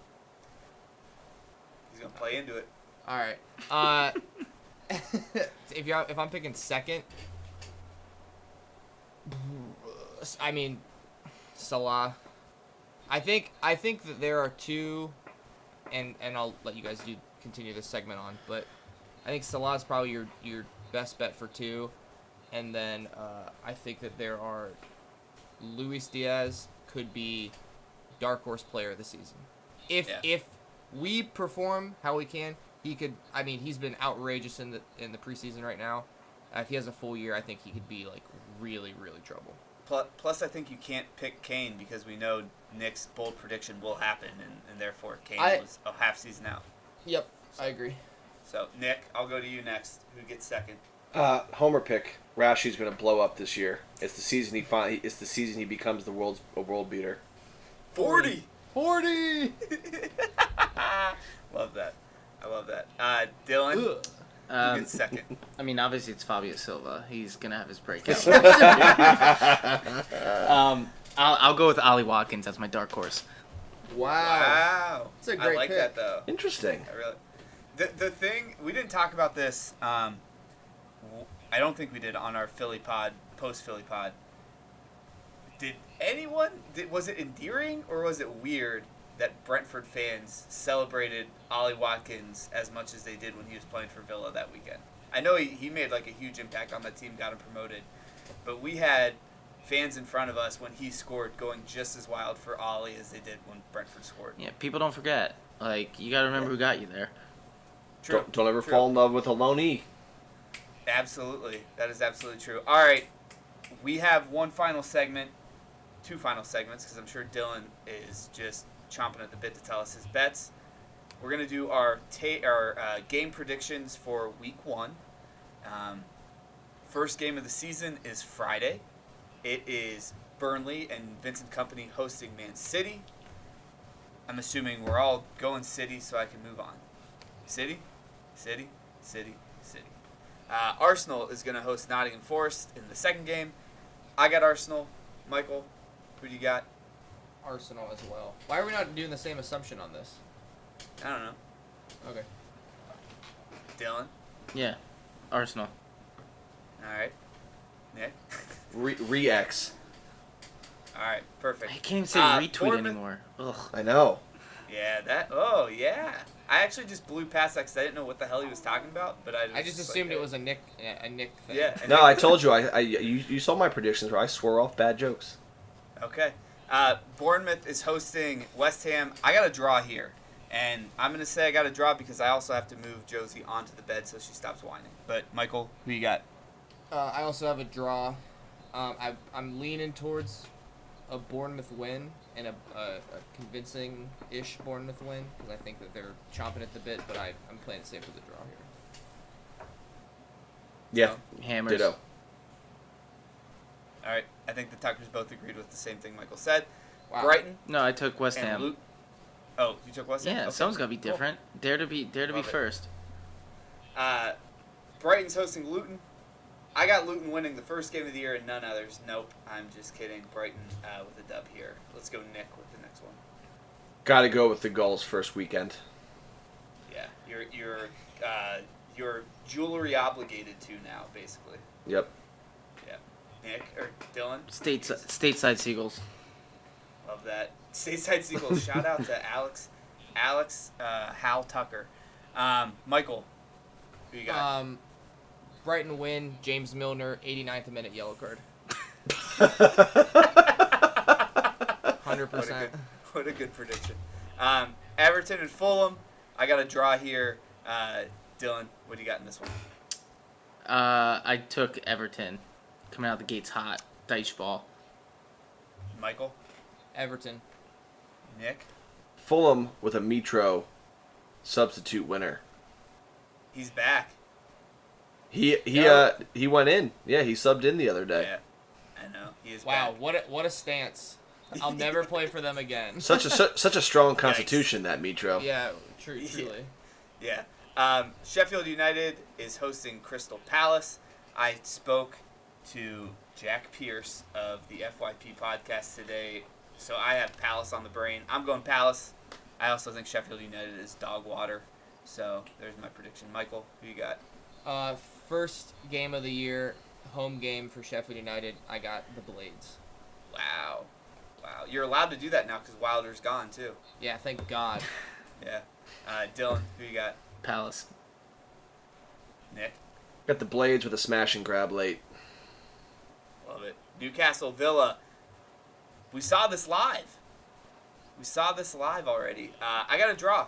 He's going to play into it. All right. If I'm picking second, I mean, Salah. I think that there are two, and I'll let you guys continue this segment on, but I think Salah's probably your best bet for two, and then I think that there are Luis Diaz could be dark horse player of the season. If we perform how we can, he could. I mean, he's been outrageous in the preseason right now. If he has a full year, I think he could be like really, really trouble. Plus, I think you can't pick Kane because we know Nick's bold prediction will happen, and therefore Kane was a half season out. Yep, I agree. So, Nick, I'll go to you next. Who gets second? Homer pick. Rashi's going to blow up this year. It's the season he becomes a world beater. 40. 40. Love that. I love that. Dylan, who gets second? I mean, obviously it's Fabio Silva. He's gonna have his breakout. I'll go with Ollie Watkins as my dark horse. Wow. That's a great I like pick. that though. Interesting. I really. The thing we didn't talk about this. I don't think we did on our Philly pod, post Philly pod. Did anyone? Was it endearing or was it weird that Brentford fans celebrated Ollie Watkins as much as they did when he was playing for Villa that weekend? I know he made like a huge impact on that team, got him promoted, but we had fans in front of us when he scored going just as wild for Ollie as they did when Brentford scored. Yeah, people don't forget. Like, you gotta remember who got you there. True. Don't ever True. fall in love with a loanee. Absolutely. That is absolutely true. All right. We have two final segments, because I'm sure Dylan is just chomping at the bit to tell us his bets. We're going to do our game predictions for week 1. First game of the season is Friday. It is Burnley and Vincent Kompany hosting Man City. I'm assuming we're all going City so I can move on. City, City, City, City. Arsenal is going to host Nottingham Forest in the second game. I got Arsenal. Michael, who do you got? Arsenal as well. Why are we not doing the same assumption on this? I don't know. Okay. Dylan? Yeah, Arsenal. All right. Nick? Re-X. All right, perfect. I can't even say retweet Bournemouth- anymore. Ugh. I know. Yeah, that. Oh, yeah. I actually just blew past that because I didn't know what the hell he was talking about, but I just assumed it was a Nick thing. Yeah. No, I told you. You saw my predictions where I swore off bad jokes. Okay. Bournemouth is hosting West Ham. I got a draw here, and I'm gonna say I got a draw because I also have to move Josie onto the bed so she stops whining. But Michael, who you got? I also have a draw. I'm leaning towards a Bournemouth win and a convincing-ish Bournemouth win because I think that they're chomping at the bit, but I'm playing it safe with the draw here. Yeah. Hammers. Ditto. All right. I think the Tuckers both agreed with the same thing Michael said. Wow. Brighton No, I took West and Ham. Oh, you took West Ham? Yeah, Okay. someone's gotta be Cool. different. Dare to be Love it. first. Brighton's hosting Luton. I got Luton winning the first game of the year and none others. Nope, I'm just kidding. Brighton with a dub here. Let's go Nick with the next one. Got to go with the Gulls first weekend. Yeah, you're jewelry obligated to now, basically. Yep. Yeah. Nick or Dylan? Stateside Seagulls. Love that. Stateside Seagulls. Shout out to Alex Hal Tucker. Michael, who you got? Brighton win. James Milner, 89th minute yellow card. 100%. What a good prediction. Everton and Fulham. I got a draw here. Dylan, what do you got in this one? I took Everton. Coming out the gates hot. Dice ball. Michael? Everton. Nick? Fulham with a Mitro substitute winner. He's back. He went in. Yeah, he subbed in the other day. Yeah, I know. He is Wow, back. what a stance. I'll never play for them again. Such a strong constitution, that Mitro. Yeah, truly. Yeah. Sheffield United is hosting Crystal Palace. I spoke to Jack Pierce of the FYP podcast today, so I have Palace on the brain. I'm going Palace. I also think Sheffield United is dog water. So there's my prediction. Michael, who you got? First game of the year, home game for Sheffield United. I got the Blades. Wow. You're allowed to do that now because Wilder's gone too. Yeah, thank God. Yeah. Dylan, who you got? Palace. Nick? Got the Blades with a smash and grab late. Love it. Newcastle Villa. We saw this live. Already. I got a draw.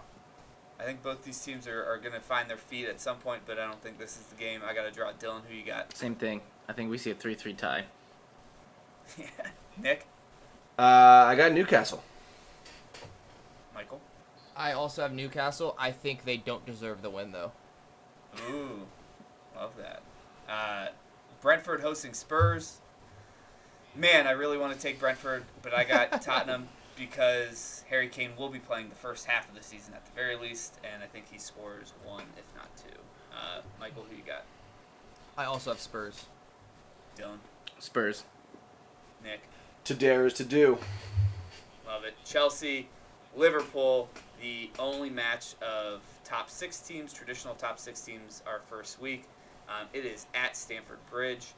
I think both these teams are going to find their feet at some point, but I don't think this is the game. I got to draw. Dylan, who you got? Same thing. I think we see a 3-3 tie. Yeah. Nick? I got Newcastle. Michael? I also have Newcastle. I think they don't deserve the win, though. Ooh. Love that. Brentford hosting Spurs. Man, I really want to take Brentford, but I got Tottenham because Harry Kane will be playing the first half of the season at the very least, and I think he scores one, if not two. Michael, who you got? I also have Spurs. Dylan? Spurs. Nick? To dare is to do. Love it. Chelsea, Liverpool, the only match of top 6 teams, traditional top 6 teams, our first week. It is at Stamford Bridge.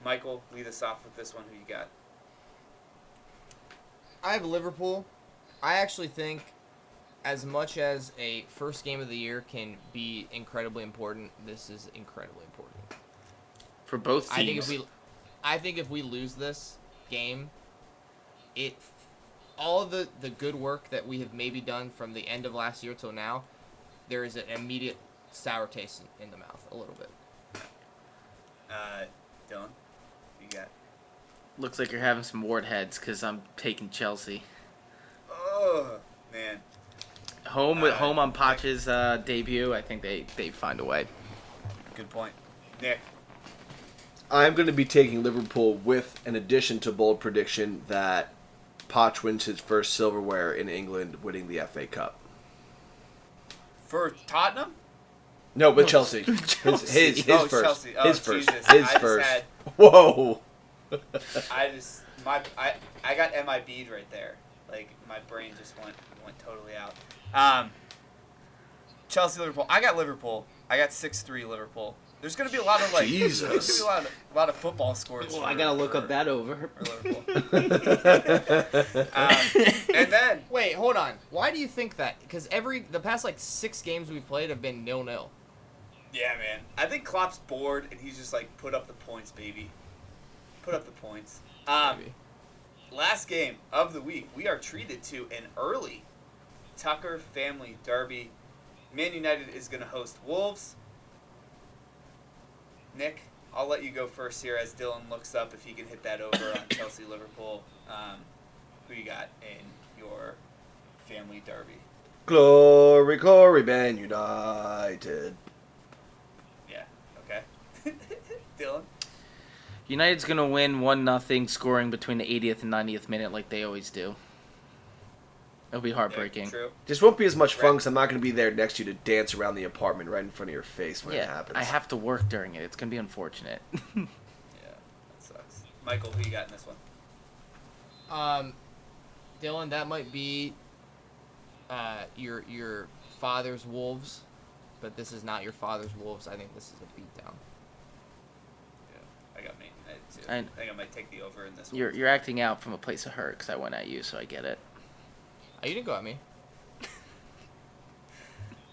Michael, lead us off with this one. Who you got? I have Liverpool. I actually think as much as a first game of the year can be incredibly important, this is incredibly important. For both I teams. think if we lose this game, all of the good work that we have maybe done from the end of last year till now, there is an immediate sour taste in the mouth a little bit. Dylan, you got? Looks like you're having some ward heads because I'm taking Chelsea. Oh, man. Home on Poch's debut. I think they find a way. Good point. Nick? I'm going to be taking Liverpool with an addition to bold prediction that Poch wins his first silverware in England, winning the FA Cup. For Tottenham? No, with Chelsea. His first. Chelsea. Oh, His first. Jesus. His I first. Just Whoa. I got MIB'd right there. Like, my brain just went totally out. Chelsea, Liverpool. I got Liverpool. I got 6-3 Liverpool. There's going to be a lot of, like... Jesus. There's going to be a lot of football scores. Well, I gotta look up that over. For Liverpool. And then... Wait, hold on. Why do you think that? Because the past 6 games we've played have been 0-0. Yeah, man. I think Klopp's bored, and he's just like, put up the points, baby. Put up the points. Maybe. Last game of the week, we are treated to an early Tucker family derby. Man United is going to host Wolves. Nick, I'll let you go first here as Dylan looks up if he can hit that over on Chelsea Liverpool. Who you got in your family derby? Glory, glory, Man United. Yeah, okay. Dylan? United's gonna win 1-0, scoring between the 80th and 90th minute like they always do. It'll be heartbreaking. Yeah, true. This won't be as much fun because I'm not going to be there next to you to dance around the apartment right in front of your face when it happens. I have to work during it. It's gonna be unfortunate. Yeah, that sucks. Michael, who you got in this one? Dylan, that might be your father's Wolves, but this is not your father's Wolves. I think this is a beatdown. Yeah, I got Man United too. I I think I might take the over in this one. You're acting out from a place of hurt because I went at you, so I get it. Oh, you didn't go at me.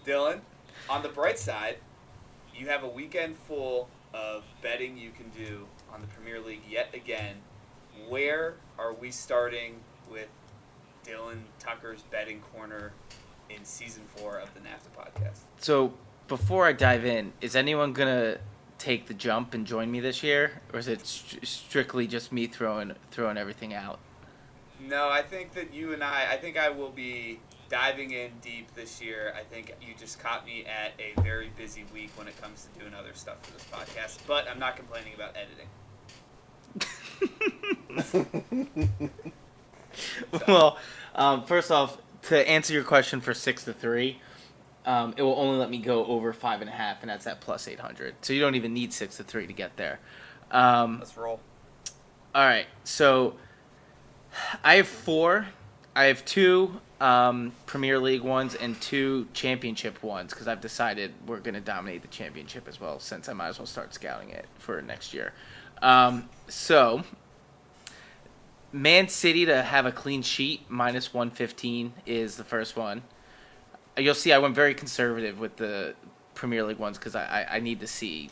Dylan, on the bright side, you have a weekend full of betting you can do on the Premier League yet again. Where are we starting with Dylan Tucker's betting corner in season 4 of the NAFTAA podcast? So before I dive in, is anyone gonna take the jump and join me this year, or is it strictly just me throwing everything out? No, I think that you and I think I will be diving in deep this year. I think you just caught me at a very busy week when it comes to doing other stuff for this podcast, but I'm not complaining about editing. Well, first off, to answer your question for 6-3, it will only let me go over 5.5, and that's at plus 800. So you don't even need 6-3 to get there. Let's roll. All right, so I have 4. I have 2 Premier League ones and 2 championship ones because I've decided we're going to dominate the championship as well, since I might as well start scouting it for next year. So Man City to have a clean sheet, minus 115 is the first one. You'll see I went very conservative with the Premier League ones because I need to see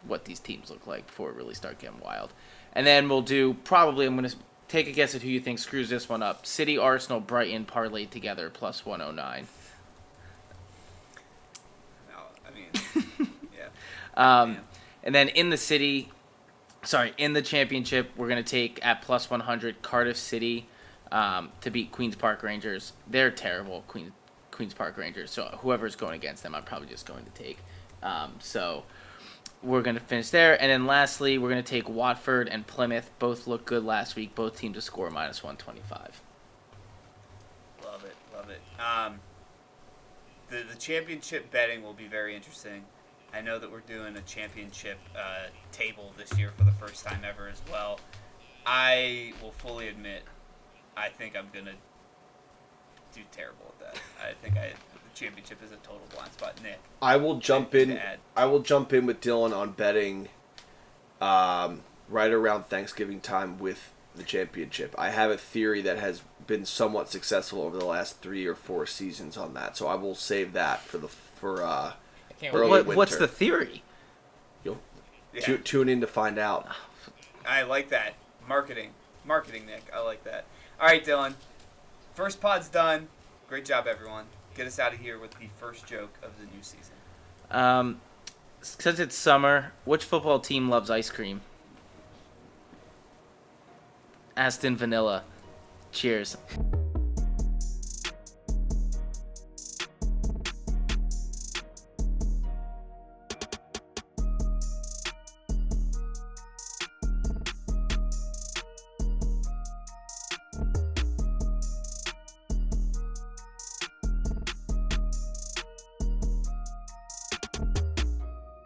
what these teams look like before it really start getting wild. And then we'll do, probably, I'm going to take a guess at who you think screws this one up. City, Arsenal, Brighton parlayed together, plus 109. No, I mean, yeah. And then in the championship, we're going to take at plus 100 Cardiff City to beat Queen's Park Rangers. They're terrible, Queen's Park Rangers. So whoever's going against them, I'm probably just going to take. So we're going to finish there. And then lastly, we're going to take Watford and Plymouth. Both looked good last week. Both teams to score minus 125. Love it. The championship betting will be very interesting. I know that we're doing a championship table this year for the first time ever as well. I will fully admit, I think I'm going to do terrible at that. I think the championship is a total blind spot. Nick, I will jump in. I will jump in with Dylan on betting right around Thanksgiving time with the championship. I have a theory that has been somewhat successful over the last 3 or 4 seasons on that, so I will save that for early winter. What's the theory? You'll tune in to find out. I like that. Marketing, Nick. I like that. All right, Dylan. First pod's done. Great job, everyone. Get us out of here with the first joke of the new season. Since it's summer, which football team loves ice cream? Aston Vanilla. Cheers.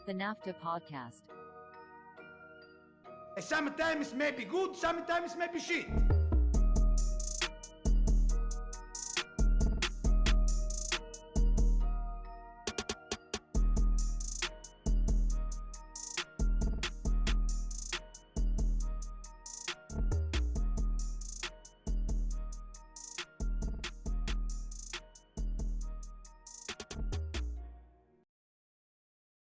The NAFTAA podcast. Sometimes maybe good, sometimes maybe shit.